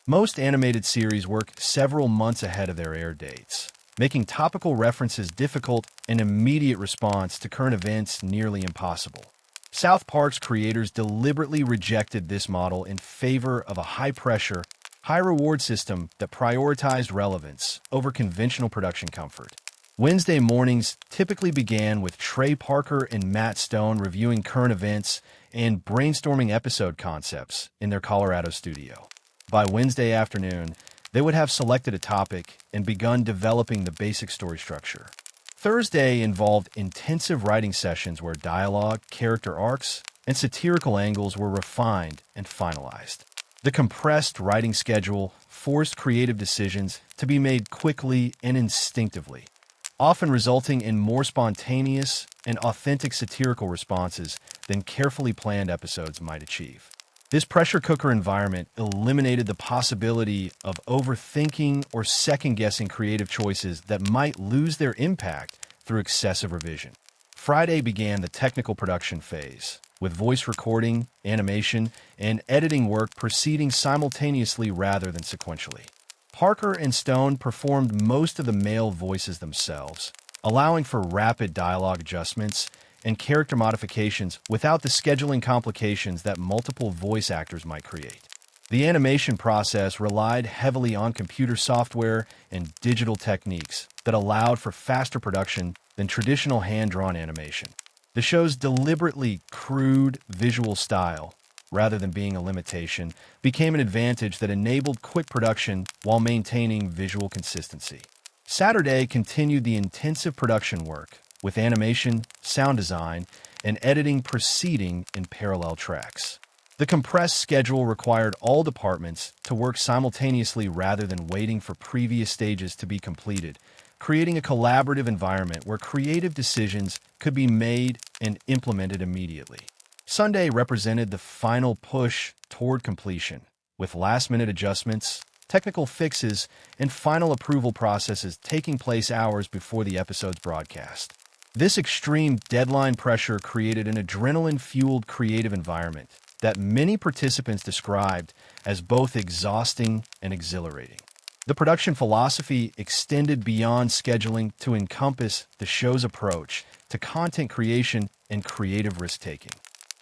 Most animated series work several months ahead of their air dates, making topical references difficult and immediate response to current events nearly impossible. South Park's creators deliberately rejected this model in favor of a high-pressure, high-reward system that prioritized relevance over conventional production comfort. Wednesday mornings typically began with Trey Parker and Matt Stone reviewing current events and brainstorming episode concepts in their Colorado studio. By Wednesday afternoon, they would have selected a topic and begun developing the basic story structure. Thursday involved intensive writing sessions where dialogue, character arcs, and satirical angles were refined and finalized. The compressed writing schedule forced creative decisions to be made quickly and instinctively. often resulting in more spontaneous and authentic satirical responses than carefully planned episodes might achieve. This pressure cooker environment eliminated the possibility of overthinking or second-guessing creative choices that might lose their impact through excessive revision. Friday began the technical production phase, with voice recording, animation, and editing work proceeding simultaneously rather than sequentially. Parker and Stone performed most of the male voices themselves, allowing for rapid dialogue adjustments and character modifications without the scheduling complications that multiple voice actors might create. The animation process relied heavily on computer software and digital techniques that allowed for faster production than traditional hand-drawn animation. The show's deliberately crude visual style, rather than being a limitation, became an advantage that enabled quick production while maintaining visual consistency. Saturday continued the intensive production work, with animation, sound design, and editing proceeding in parallel tracks. The compressed schedule required all departments to work simultaneously rather than waiting for previous stages to be completed, creating a collaborative environment where creative decisions could be made and implemented immediately. Sunday represented the final push toward completion, with last-minute adjustments, technical fixes, and final approval processes taking place hours before the episode's broadcast. This extreme deadline pressure created an adrenaline-fueled creative environment that many participants described as both exhausting and exhilarating. The production philosophy extended beyond scheduling to encompass the show's approach to content creation and creative risk-taking.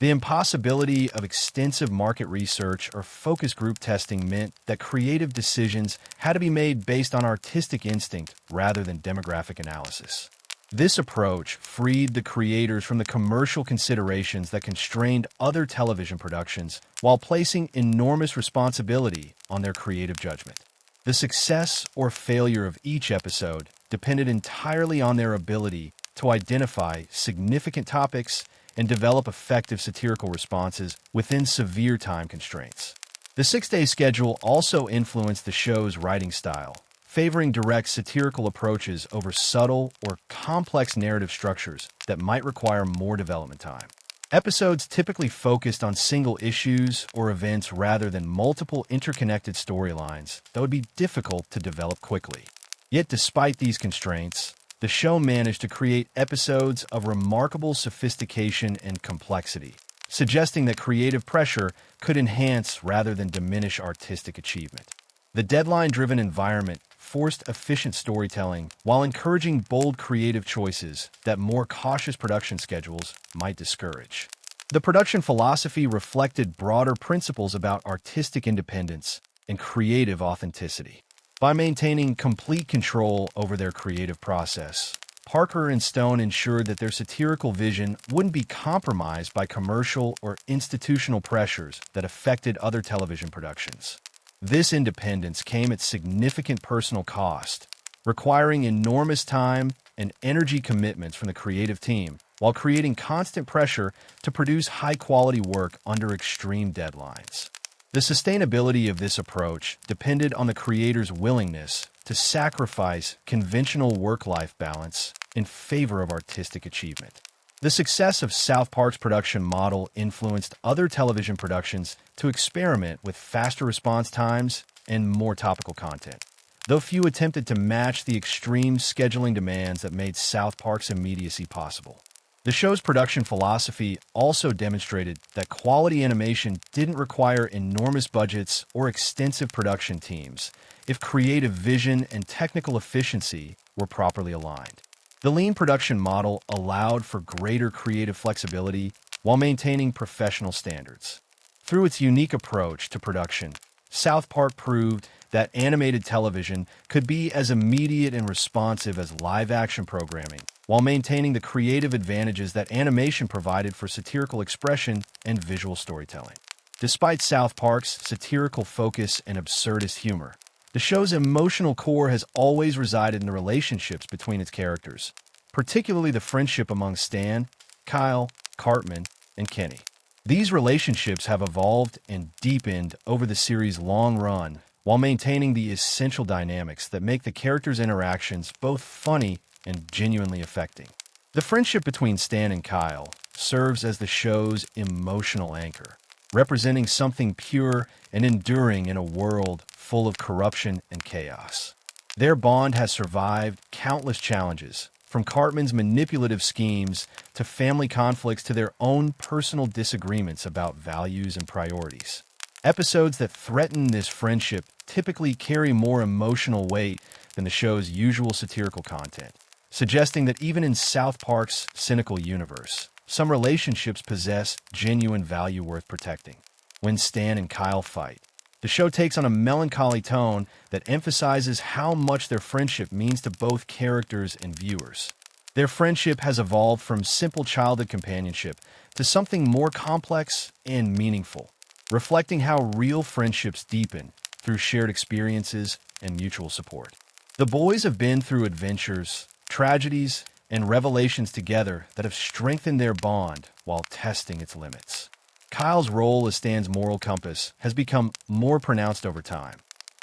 The impossibility of extensive market research or focus group testing meant that creative decisions had to be made based on artistic instinct rather than demographic analysis. This approach freed the creators from the commercial considerations that constrained other television productions while placing enormous responsibility on their creative judgment. The success or failure of each episode depended entirely on their ability to identify significant topics and develop effective satirical responses within severe time constraints. The 6-day schedule also influenced the show's writing style, favoring direct satirical approaches over subtle or complex narrative structures that might require more development time. Episodes typically focused on single issues or events rather than multiple interconnected storylines that would be difficult to develop quickly. Yet despite these constraints, the show managed to create episodes of remarkable sophistication and complexity, suggesting that creative pressure could enhance rather than diminish artistic achievement. The deadline-driven environment forced efficient storytelling while encouraging bold creative choices that more cautious production schedules might discourage. The production philosophy reflected broader principles about artistic independence and creative authenticity. By maintaining complete control over their creative process, Parker and Stone ensured that their satirical vision wouldn't be compromised by commercial or institutional pressures that affected other television productions. This independence came at significant personal cost, requiring enormous time and energy commitments from the creative team, while creating constant pressure to produce high-quality work under extreme deadlines. The sustainability of this approach depended on the creator's willingness to sacrifice conventional work-life balance in favor of artistic achievement. The success of South Park's production model influenced other television productions to experiment with faster response times and more topical content, though few attempted to match the extreme scheduling demands that made South Park's immediacy possible. The show's production philosophy also demonstrated that quality animation didn't require enormous budgets or extensive production teams if creative vision and technical efficiency were properly aligned. The lean production model allowed for greater creative flexibility while maintaining professional standards. Through its unique approach to production, South Park proved that animated television could be as immediate and responsive as live-action programming, while maintaining the creative advantages that animation provided for satirical expression and visual storytelling. Despite South Park's satirical focus and absurdist humor, the show's emotional core has always resided in the relationships between its characters, particularly the friendship among Stan, Kyle, Cartman, and Kenny. These relationships have evolved and deepened over the series' long run, while maintaining the essential dynamics that make the characters' interactions both funny and genuinely affecting. The friendship between Stan and Kyle serves as the show's emotional anchor, representing something pure and enduring in a world full of corruption and chaos. Their bond has survived countless challenges, from Cartman's manipulative schemes to family conflicts to their own personal disagreements about values and priorities. Episodes that threaten this friendship typically carry more emotional weight than the show's usual satirical content, suggesting that even in South Park's cynical universe, some relationships possess genuine value worth protecting. When Stan and Kyle fight, the show takes on a melancholy tone that emphasizes how much their friendship means to both characters and viewers. Their friendship has evolved from simple childhood companionship to something more complex and meaningful, reflecting how real friendships deepen through shared experiences and mutual support. The boys have been through adventures, tragedies, and revelations together that have strengthened their bond while testing its limits. Kyle's role as Stan's moral compass has become more pronounced over time,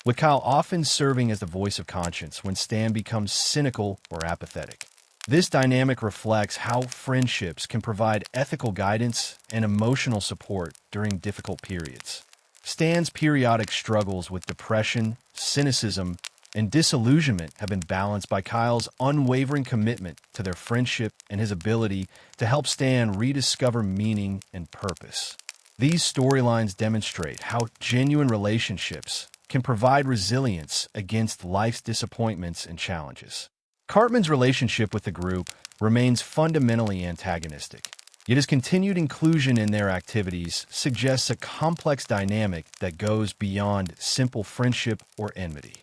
with Kyle often serving as the voice of conscience when Stan becomes cynical or apathetic. This dynamic reflects how friendships can provide ethical guidance and emotional support during difficult periods. Stan's periodic struggles with depression, cynicism, and disillusionment have been balanced by Kyle's unwavering commitment to their friendship and his ability to help Stan rediscover meaning and purpose. These storylines demonstrate how genuine relationships can provide resilience against life's disappointments and challenges. Cartman's relationship with the group remains fundamentally antagonistic, yet his continued inclusion in their activities suggests a complex dynamic that goes beyond simple friendship or enmity.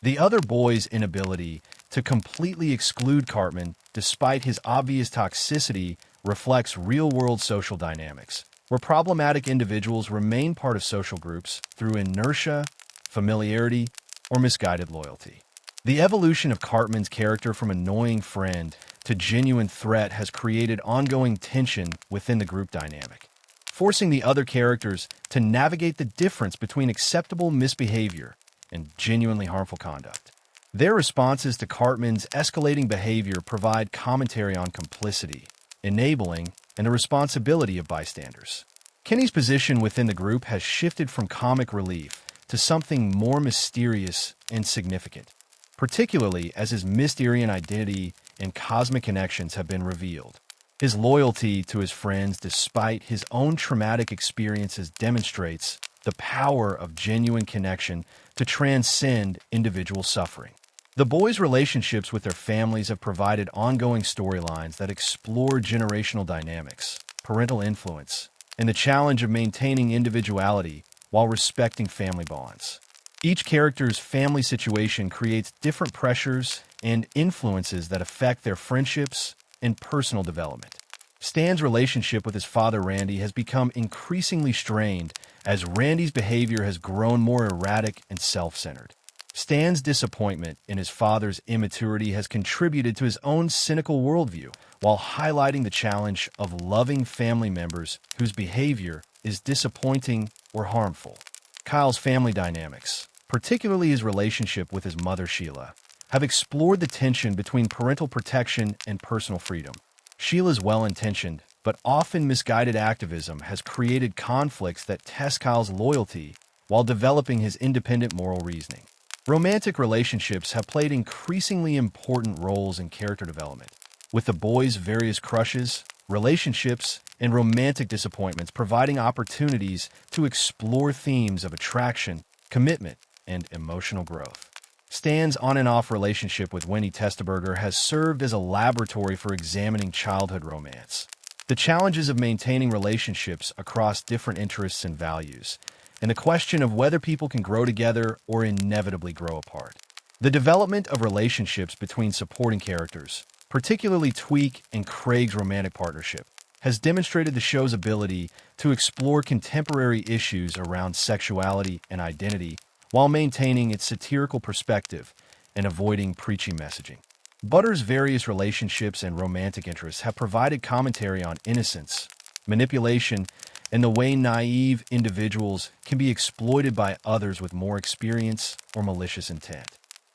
The other boys' inability to completely exclude Cartman, despite his obvious toxicity, reflects real-world social dynamics, where problematic individuals remain part of social groups through inertia, familiarity, or misguided loyalty. The evolution of Cartman's character from annoying friend to genuine threat has created ongoing tension within the group dynamic, forcing the other characters to navigate the difference between acceptable misbehavior and genuinely harmful conduct. Their responses to Cartman's escalating behavior provide commentary on complicity, enabling, and the responsibility of bystanders. Kenny's position within the group has shifted from comic relief to something more mysterious and significant, particularly as his Mysterian identity and cosmic connections have been revealed. His loyalty to his friends despite his own traumatic experiences demonstrates the power of genuine connection to transcend individual suffering. The boys' relationships with their families have provided ongoing storylines that explore generational dynamics, parental influence, and the challenge of maintaining individuality while respecting family bonds. Each character's family situation creates different pressures and influences that affect their friendships and personal development. Stan's relationship with his father Randy has become increasingly strained as Randy's behavior has grown more erratic and self-centered. Stan's disappointment in his father's immaturity has contributed to his own cynical worldview, while highlighting the challenge of loving family members whose behavior is disappointing or harmful. Kyle's family dynamics, particularly his relationship with his mother Sheila, have explored the tension between parental protection and personal freedom. Sheila's well-intentioned but often misguided activism has created conflicts that test Kyle's loyalty while developing his independent moral reasoning. Romantic relationships have played increasingly important roles in character development, with the boys' various crushes, relationships, and romantic disappointments providing opportunities to explore themes of attraction, commitment, and emotional growth. Stan's on and off relationship with Winnie Testaberger has served as a laboratory for examining childhood romance, the challenges of maintaining relationships across different interests and values, and the question of whether people can grow together or inevitably grow apart. The development of relationships between supporting characters, particularly Tweek and Craig's romantic partnership, has demonstrated the show's ability to explore contemporary issues around sexuality and identity while maintaining its satirical perspective and avoiding preachy messaging. Butter's various relationships and romantic interests have provided commentary on innocence, manipulation, and the way naive individuals can be exploited by others with more experience or malicious intent.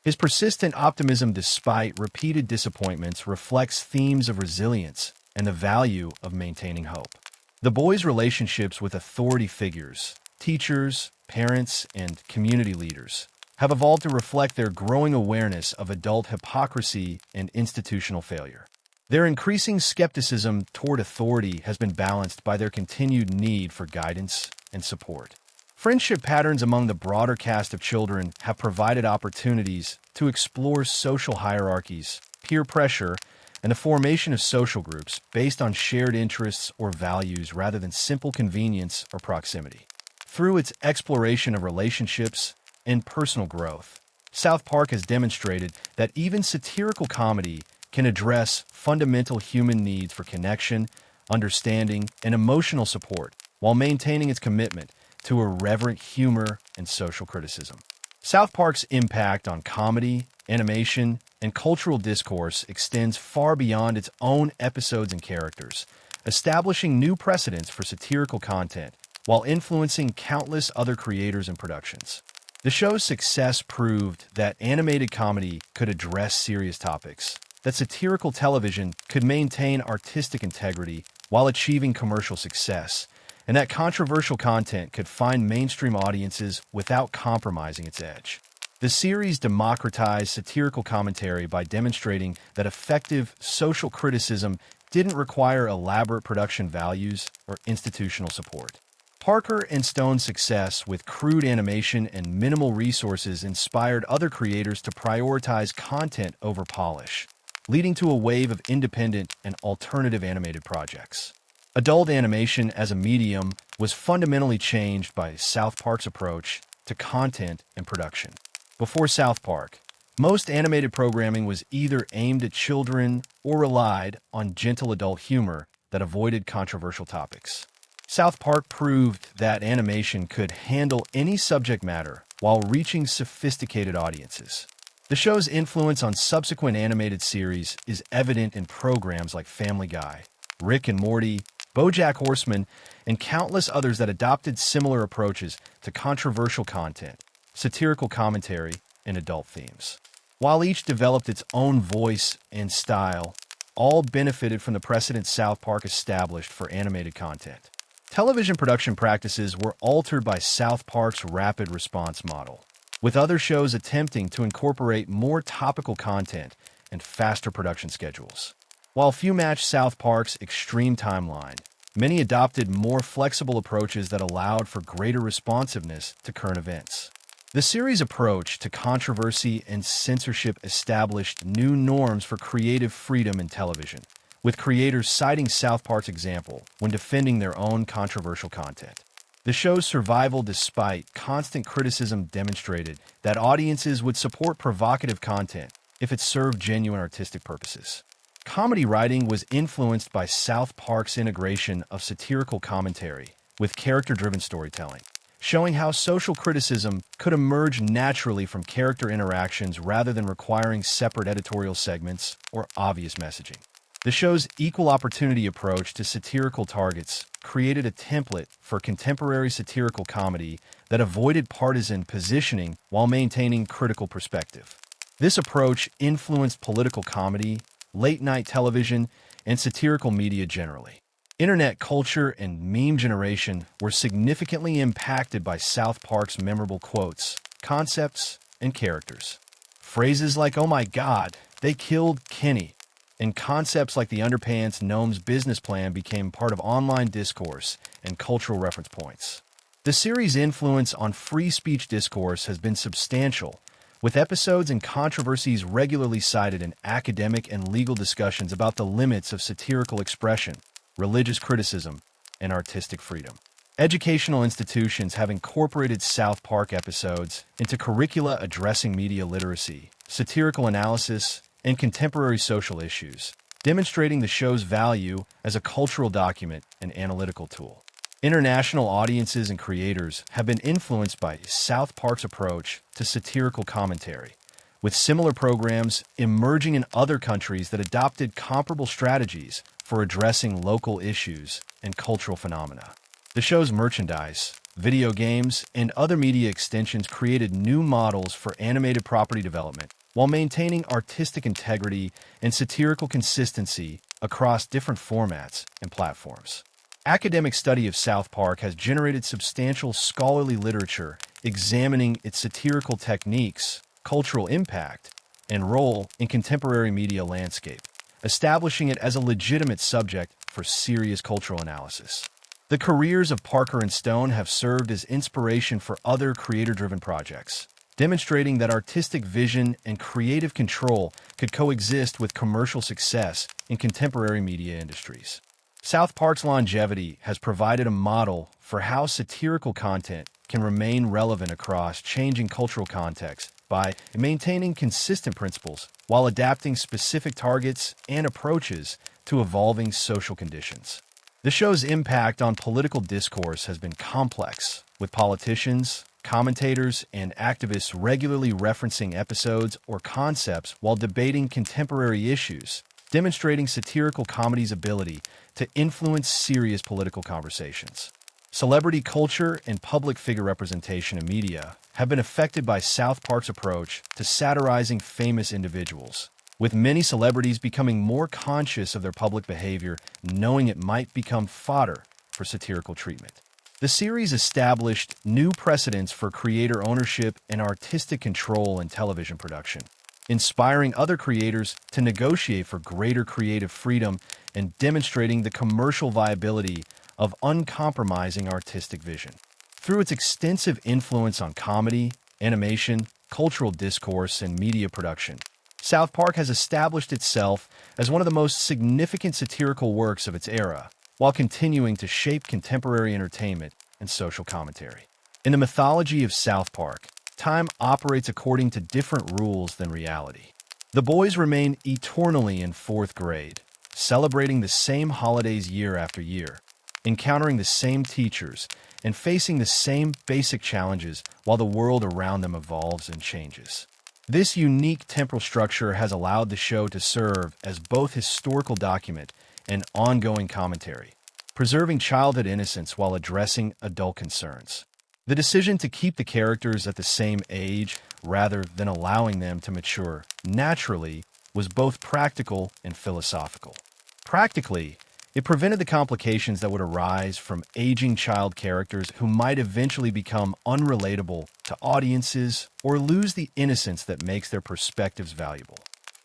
His persistent optimism despite repeated disappointments reflects themes of resilience and the value of maintaining hope. The boy's relationships with authority figures, teachers, parents, and community leaders, have evolved to reflect their growing awareness of adult hypocrisy and institutional failure. Their increasing skepticism toward authority has been balanced by their continued need for guidance and support. Friendship patterns among the broader cast of children have provided opportunities to explore social hierarchies, peer pressure, and the formation of social groups based on shared interests or values rather than simple convenience or proximity. Through its exploration of relationships and personal growth, South Park has demonstrated that even satirical comedy can address fundamental human needs for connection, understanding, and emotional support while maintaining its commitment to irreverent humor and social criticism. South Park's impact on comedy, animation, and cultural discourse extends far beyond its own episodes and characters, establishing new precedents for satirical content while influencing countless other creators and productions. The show's success proved that animated comedy could address serious topics, that satirical television could maintain artistic integrity while achieving commercial success, and that controversial content could find mainstream audiences without compromising its edge. The series democratized satirical commentary by demonstrating that effective social criticism didn't require elaborate production values or institutional support. Parker and Stone's success with crude animation and minimal resources inspired other creators to prioritize content over polish, leading to a wave of independent and alternative animated projects. Adult animation as a medium was fundamentally changed by South Park's approach to content and production. Before South Park, most animated programming was either aimed at children or relied on gentle adult humor that avoided controversial topics. South Park proved that animation could handle any subject matter while reaching sophisticated audiences. The show's influence on subsequent animated series is evident in programs like Family Guy, Rick and Morty, BoJack Horseman, and countless others that adopted similar approaches to controversial content, satirical commentary, and adult themes. While each developed its own voice and style, all benefited from the precedent South Park established for animated content. Television production practices were altered by South Park's rapid response model, with other shows attempting to incorporate more topical content and faster production schedules. While few matched South Park's extreme timeline, many adopted more flexible approaches that allowed for greater responsiveness to current events. The series' approach to controversy and censorship established new norms for creative freedom in television, with creators citing South Park's example when defending their own controversial content. The show's survival despite constant criticism demonstrated that audiences would support provocative content if it served genuine artistic purposes. Comedy writing was influenced by South Park's integration of satirical commentary with character-driven storytelling, showing how social criticism could emerge naturally from character interactions rather than requiring separate editorial segments or obvious messaging. The show's equal opportunity approach to satirical targets created a template for contemporary satirical comedy that avoided partisan positioning while maintaining critical perspective. This approach influenced political comedy, late-night television, and satirical media generally. Internet culture and meme generation were significantly impacted by South Park's memorable quotes, concepts, and characters. Phrases like, "Oh my God, they killed Kenny," and concepts like the underpants gnome's business plan became part of online discourse and cultural reference points. The series' influence on free speech discourse has been substantial, with episodes and controversies regularly cited in academic and legal discussions about the limits of satirical expression, religious criticism, and artistic freedom. Educational institutions have incorporated South Park episodes into curricula addressing media literacy, satirical analysis, and contemporary social issues, demonstrating the show's value as a cultural document and analytical tool. International audiences and creators have been influenced by South Park's approach to satirical commentary, with similar programs emerging in other countries that adopted comparable strategies for addressing local issues and cultural phenomena. The show's merchandise, video games, and other media extensions created new models for animated property development while maintaining artistic integrity and satirical consistency across different formats and platforms. Academic study of South Park has generated substantial scholarly literature examining its satirical techniques, cultural impact, and role in contemporary media landscape, establishing it as a legitimate subject for serious cultural analysis. The careers of Parker and Stone have served as inspiration for other creator-driven projects, demonstrating that artistic vision and creative control could coexist with commercial success in contemporary media industries. South Park's longevity has provided a model for how satirical content can remain relevant across changing cultural contexts by maintaining consistent principles while adapting specific targets and approaches to evolving social conditions. The show's impact on political discourse has been complex, with politicians, commentators, and activists regularly referencing episodes or concepts while debating contemporary issues, demonstrating satirical comedy's ability to influence serious political conversations. Celebrity culture and public figure representation in media have been affected by South Park's approach to satirizing famous individuals, with many celebrities becoming more conscious of their public behavior, knowing it might become fodder for satirical treatment. The series established new precedents for creator ownership and artistic control in television production, inspiring other creators to negotiate for greater creative freedom and demonstrating the commercial viability of uncompromising artistic vision. Through its extensive influence on comedy, animation, cultural discourse, and media production, South Park has established itself as one of the most significant satirical works of its era, while continuing to shape contemporary entertainment and social commentary. In the mythology of South Park, time operates according to different rules than reality. The boys remain eternally in fourth grade, celebrating the same holidays year after year, encountering the same teachers, and facing the same basic challenges while the world around them evolves and changes. This unique temporal structure has allowed the show to serve as both historical document and ongoing commentary, preserving childhood innocence while addressing adult concerns. The decision to keep the characters at the same age rather than allowing them to mature naturally was both practical and philosophical. Practically, it prevented the complications that would arise from aging child characters who might eventually become unrelatable to audiences or lose the innocence that makes their perspectives valuable.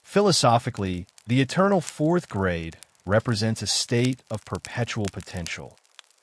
Philosophically, the eternal fourth grade represents a state of perpetual potential,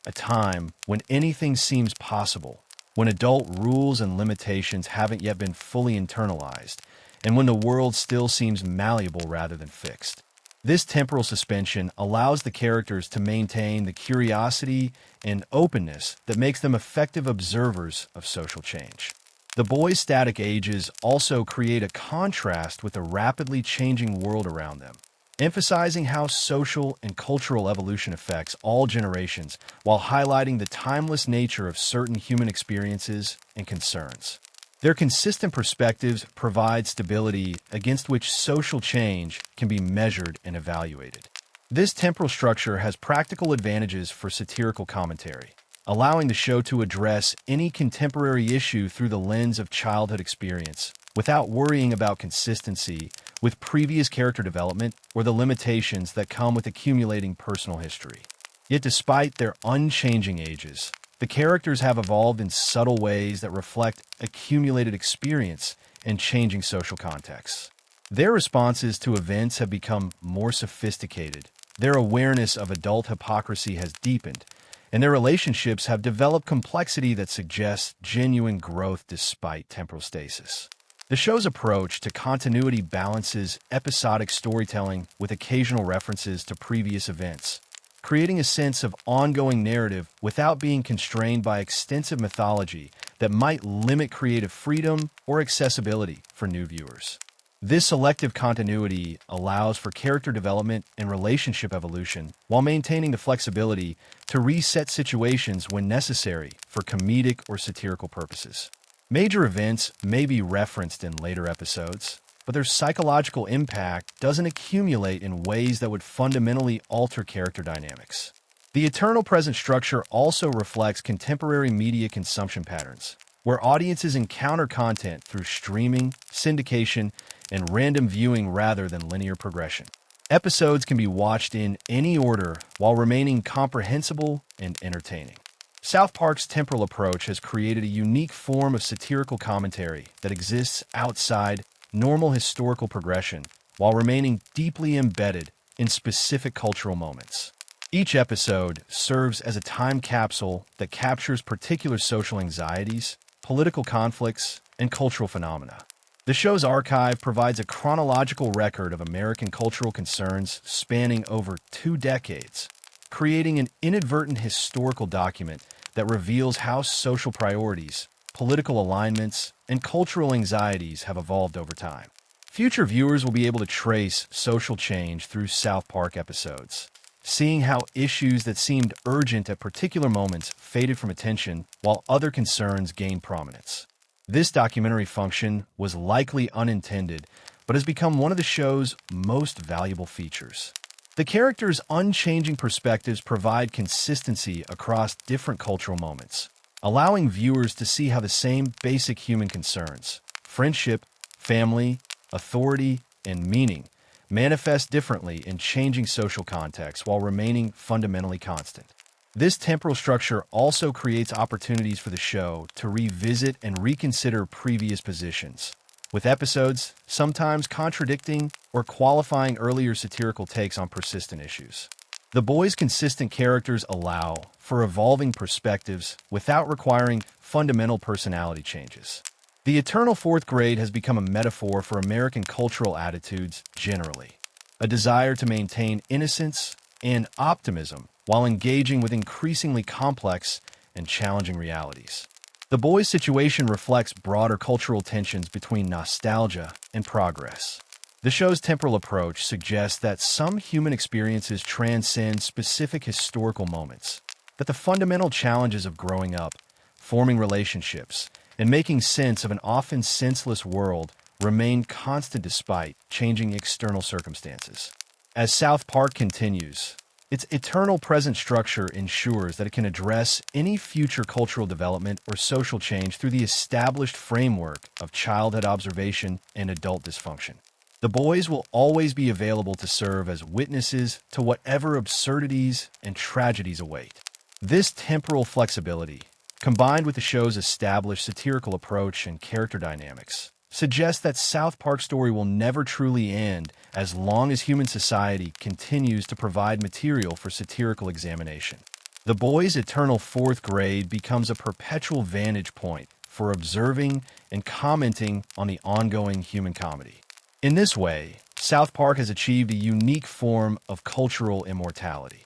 a time when anything seems possible, when adult rules and limitations haven't yet been fully internalized, and when the world still seems malleable rather than fixed. This temporal suspension allows the characters to maintain the curiosity and openness that makes them effective observers of social change. The boys' static ages also create a contrast with the rapidly changing world around them, emphasizing how social and cultural evolution affects all generations while highlighting the timeless nature of certain human experiences and concerns. Their consistent perspectives provide stability against which social change can be measured and evaluated. This temporal structure has practical advantages for satirical commentary, allowing the show to address any contemporary issue through the lens of childhood experience, without worrying about consistency with previous character development or the limitations that come with accumulating personal history. Yet despite their unchanging ages, the characters have evolved in subtle ways that reflect accumulated experience and changing social contexts. Their responses to events have become more sophisticated, their awareness of adult hypocrisy has deepened, and their relationships have developed complexity that suggests genuine growth despite temporal stasis. The show's approach to continuity balances episodic storytelling with occasional references to previous events, creating a sense of ongoing narrative without being constrained by extensive mythology that might limit creative freedom or accessibility for new viewers. This selective continuity allows for character development and relationship evolution while maintaining the flexibility to reset situations when necessary for comedic or satirical purposes. Major events may be referenced in later episodes, but their psychological impact doesn't accumulate in ways that would fundamentally alter character dynamics. The eternal present structure also reflects contemporary media consumption patterns, where audiences encounter content through streaming, syndication, and random viewing rather than linear progression. Episodes can be watched in any order while remaining comprehensible and entertaining. South Park's temporal approach has created a unique form of satirical commentary that exists outside normal historical progression while remaining deeply embedded in specific cultural moments. Each episode serves as a time capsule that captures particular social anxieties, political conflicts, and cultural phenomena. The show's archive provides a chronological record of American cultural concerns spanning over 2 decades, creating an inadvertent historical document that reveals how social priorities, political alignments, and cultural anxieties have evolved over time. Future viewers will be able to trace social change through South Park episodes, seeing how issues that seemed urgent at particular moments faded from attention while other concerns gained prominence. This documentary function was likely unintended, but has become one of the show's most valuable features. The characters' unchanging perspectives provide consistency across different cultural moments, allowing viewers to see how the same basic human concerns, friendship, family, authority, and meaning, manifest differently in changing social contexts while remaining fundamentally constant. This temporal structure also creates opportunities for the show to revisit and reconsider previous positions, with episodes sometimes contradicting or qualifying earlier satirical takes on persistent issues. The Boys' consistent characters allow for evolving perspectives without requiring fundamental personality changes. The eternal fourth grade has become a metaphor for American cultural attitudes generally, a desire to maintain innocence and optimism while engaging with increasingly complex and challenging realities. The Boys' situation reflects broader cultural tensions between nostalgia and progress. The show's temporal approach suggests that some human experiences transcend specific historical moments, that the fundamental challenges of growing up, forming relationships, and making sense of an often senseless world remain constant despite changing external circumstances. As South Park continues, its eternal present structure ensures that it can address any future cultural development or social change through the established framework of childhood observation and adult dysfunction. The Boys will always be available to serve as witnesses to whatever absurdities and tragedies await. This temporal flexibility, combined with the show's established satirical approach and character dynamics, suggests that South Park's story will never truly end as long as human society continues to provide material for satirical examination. The Boys' eternal fourth grade becomes a perpetual vantage point for observing and commenting on the ongoing human comedy. In this way, South Park has achieved a unique form of cultural immortality,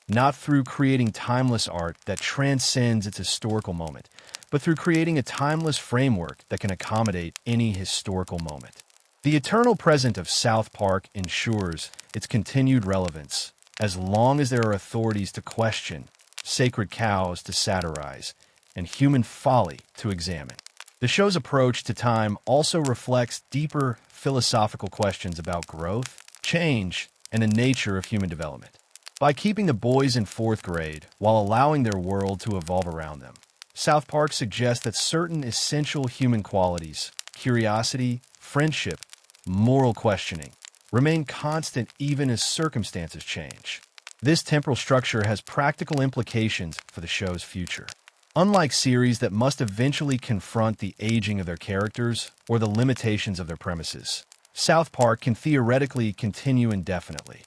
not through creating timeless art that transcends its historical moment, but through creating a timeless framework that can accommodate any historical moment. The eternal present of South Park ensures its continued relevance as long as there are authorities to question, sacred cows to satirize, and human folly to examine. The show's approach to time also reflects deeper philosophical questions about growth, change, and the nature of human development. By keeping the Boys in fourth grade while allowing their world to evolve around them, South Park suggests that certain essential human qualities, curiosity, friendship, moral questioning, remain constant even as circumstances change. This temporal structure has practical implications for the show's future. Unlike series that must eventually confront the aging of their characters or the limitations of their premises, South Park can theoretically continue indefinitely,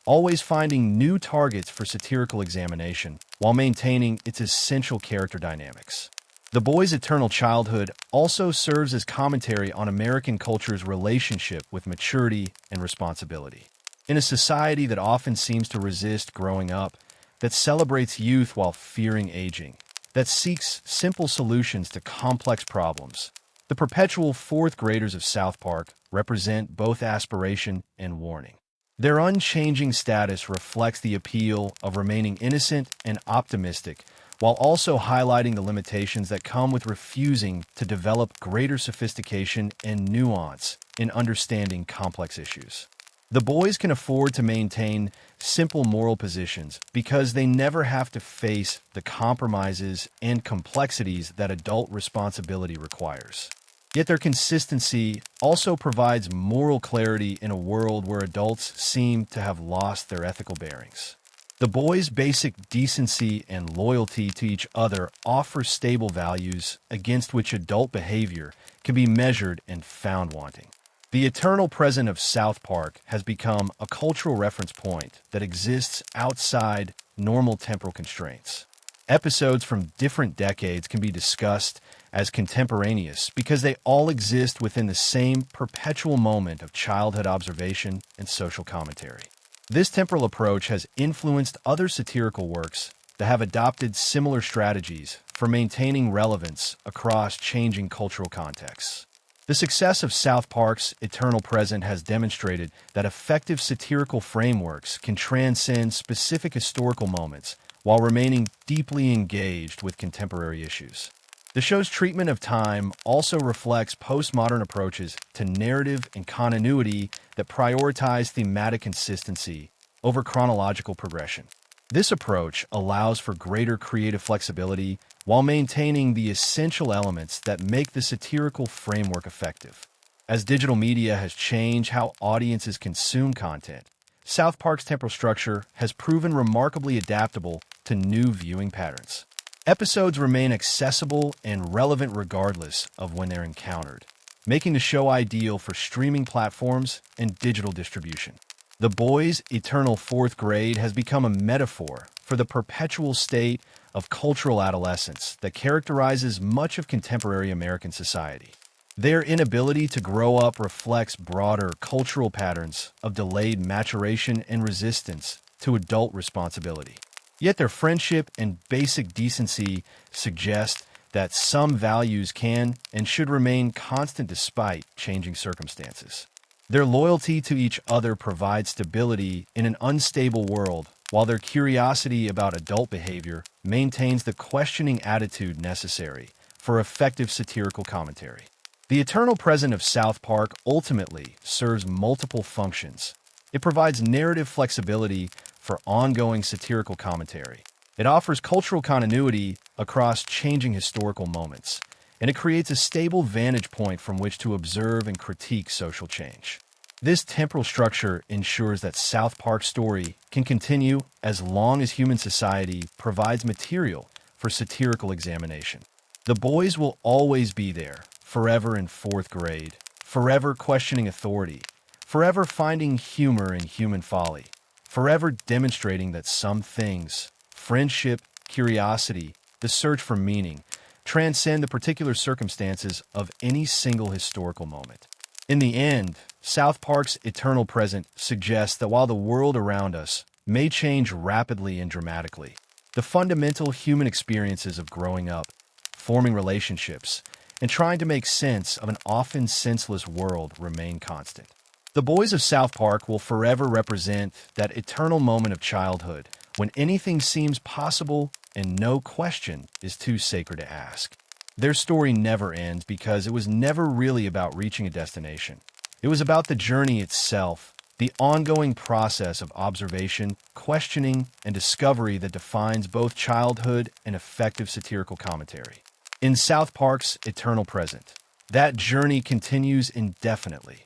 always finding new targets for satirical examination while maintaining its essential character dynamics. The Boys' eternal childhood also serves as commentary on American culture's relationship with maturity and responsibility. In a society that often seems to resist growing up, that celebrates youth while fearing aging, that seeks simple solutions to complex problems, the perpetual fourth graders of South Park represent both aspiration and warning. Their unchanging status reflects the appeal of remaining innocent and optimistic, while also highlighting the limitations that come with refusing to develop greater sophistication and nuance in understanding complex issues. The boys can afford to maintain simple moral positions because they never have to face the compromises and complexities that adult responsibility requires. Yet their consistency also provides moral clarity in a world where adults seem to have lost their ethical bearings. The boys' basic decency and loyalty to each other offer stable values against which adult behavior can be measured and found wanting. The eternal present of South Park has become a cultural reference point that exists outside normal temporal constraints. Episodes from different decades can be discussed as contemporaneous because they all exist within the same perpetual moment of childhood observation and social commentary. This temporal approach has influenced other satirical works that have adopted similar strategies for maintaining relevance across changing cultural contexts. The success of South Park's eternal present has demonstrated that effective satirical frameworks can transcend specific historical moments while remaining deeply engaged with contemporary issues. The show's treatment of time also reflects postmodern approaches to narrative and continuity that prioritize thematic consistency over chronological progression. This approach allows for greater creative flexibility while maintaining the essential elements that make the satirical framework effective. As digital media has changed how audiences consume content, South Park's temporal structure has proven remarkably adaptable to new viewing patterns. Episodes remain accessible and relevant regardless of when they're encountered, making the show ideal for streaming platforms and digital distribution. The Boys' eternal fourth grade has become a metaphor for the perpetual state of cultural adolescence that characterizes much of contemporary American society. Their inability to grow up reflects broader cultural patterns of delayed maturation and resistance to adult responsibility. Yet their friendship and basic decency suggest that some values can and should remain constant despite changing circumstances. Their loyalty to each other provides stability in an unstable world, while their curiosity about adult behavior maintains the questioning attitude necessary for effective satirical commentary. The eternal present of South Park ultimately serves multiple functions. It provides narrative flexibility for ongoing satirical commentary. It offers cultural continuity across changing historical moments, and it creates a stable vantage point from which to observe and critique social change. This temporal structure ensures that South Park's story can continue as long as human society provides material for satirical examination. The Boys will always be there, forever in fourth grade, forever questioning authority, forever finding humor in human folly, forever demonstrating that some things, friendship, curiosity, the search for meaning, transcend the particular circumstances of any single historical moment. In the end, South Park's eternal present suggests that while the world around us may change rapidly and dramatically, the fundamental human experiences of growing up, forming relationships, and trying to make sense of an often senseless world remain constant. The Boys of South Park will forever represent that eternal moment of childhood when anything seems possible and no question is too sacred to ask. Their story never ends because it was never really about reaching a destination. It was about the journey itself, the ongoing process of observation, questioning, and discovery that defines both childhood and effective satirical commentary. In South Park's eternal present, that journey continues indefinitely,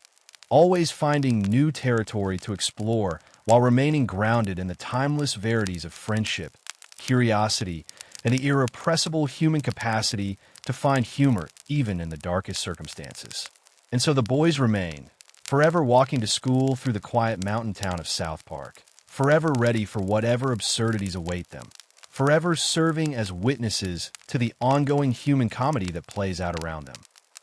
always finding new territory to explore while remaining grounded in the timeless verities of friendship, curiosity, and the irrepressible human capacity to find humor even in the darkest circumstances. And so the Boys remain, forever walking to school through the quiet mountain town of South Park, forever ready for whatever absurdities await them, forever serving as witnesses to the ongoing human comedy that plays out around them.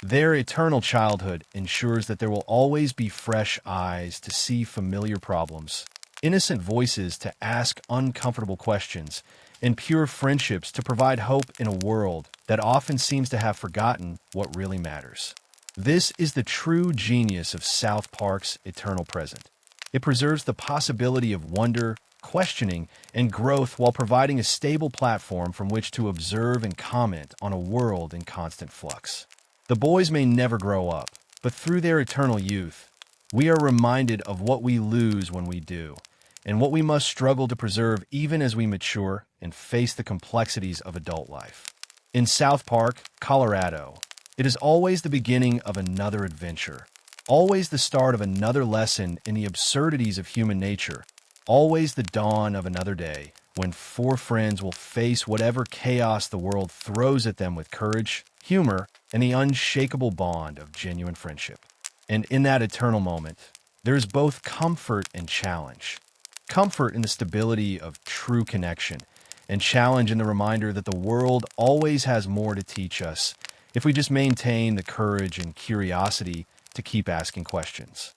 Their eternal childhood ensures that there will always be fresh eyes to see familiar problems, innocent voices to ask uncomfortable questions, and pure friendships to provide hope in a world that often seems to have forgotten what really matters. This is the true genius of South Park's eternal present. It preserves the possibility of wonder, questioning, and growth while providing a stable platform from which to observe and comment on a world in constant flux. The Boys may never grow up, but through their eternal youth, We are reminded of what we lose when we do, and what we must struggle to preserve even as we mature and face the complexities of adult life. In South Park, Colorado, it is always the beginning of another adventure, always the start of another lesson in the absurdities of human nature, always the dawn of another day when four friends will face whatever chaos the world throws at them with courage, humor, and the unshakable bond of genuine friendship. And in that eternal moment, there's both comfort and challenge. Comfort in the stability of true connection, and challenge in the reminder that the world always has more to teach us if we just maintain the courage and curiosity to keep asking questions.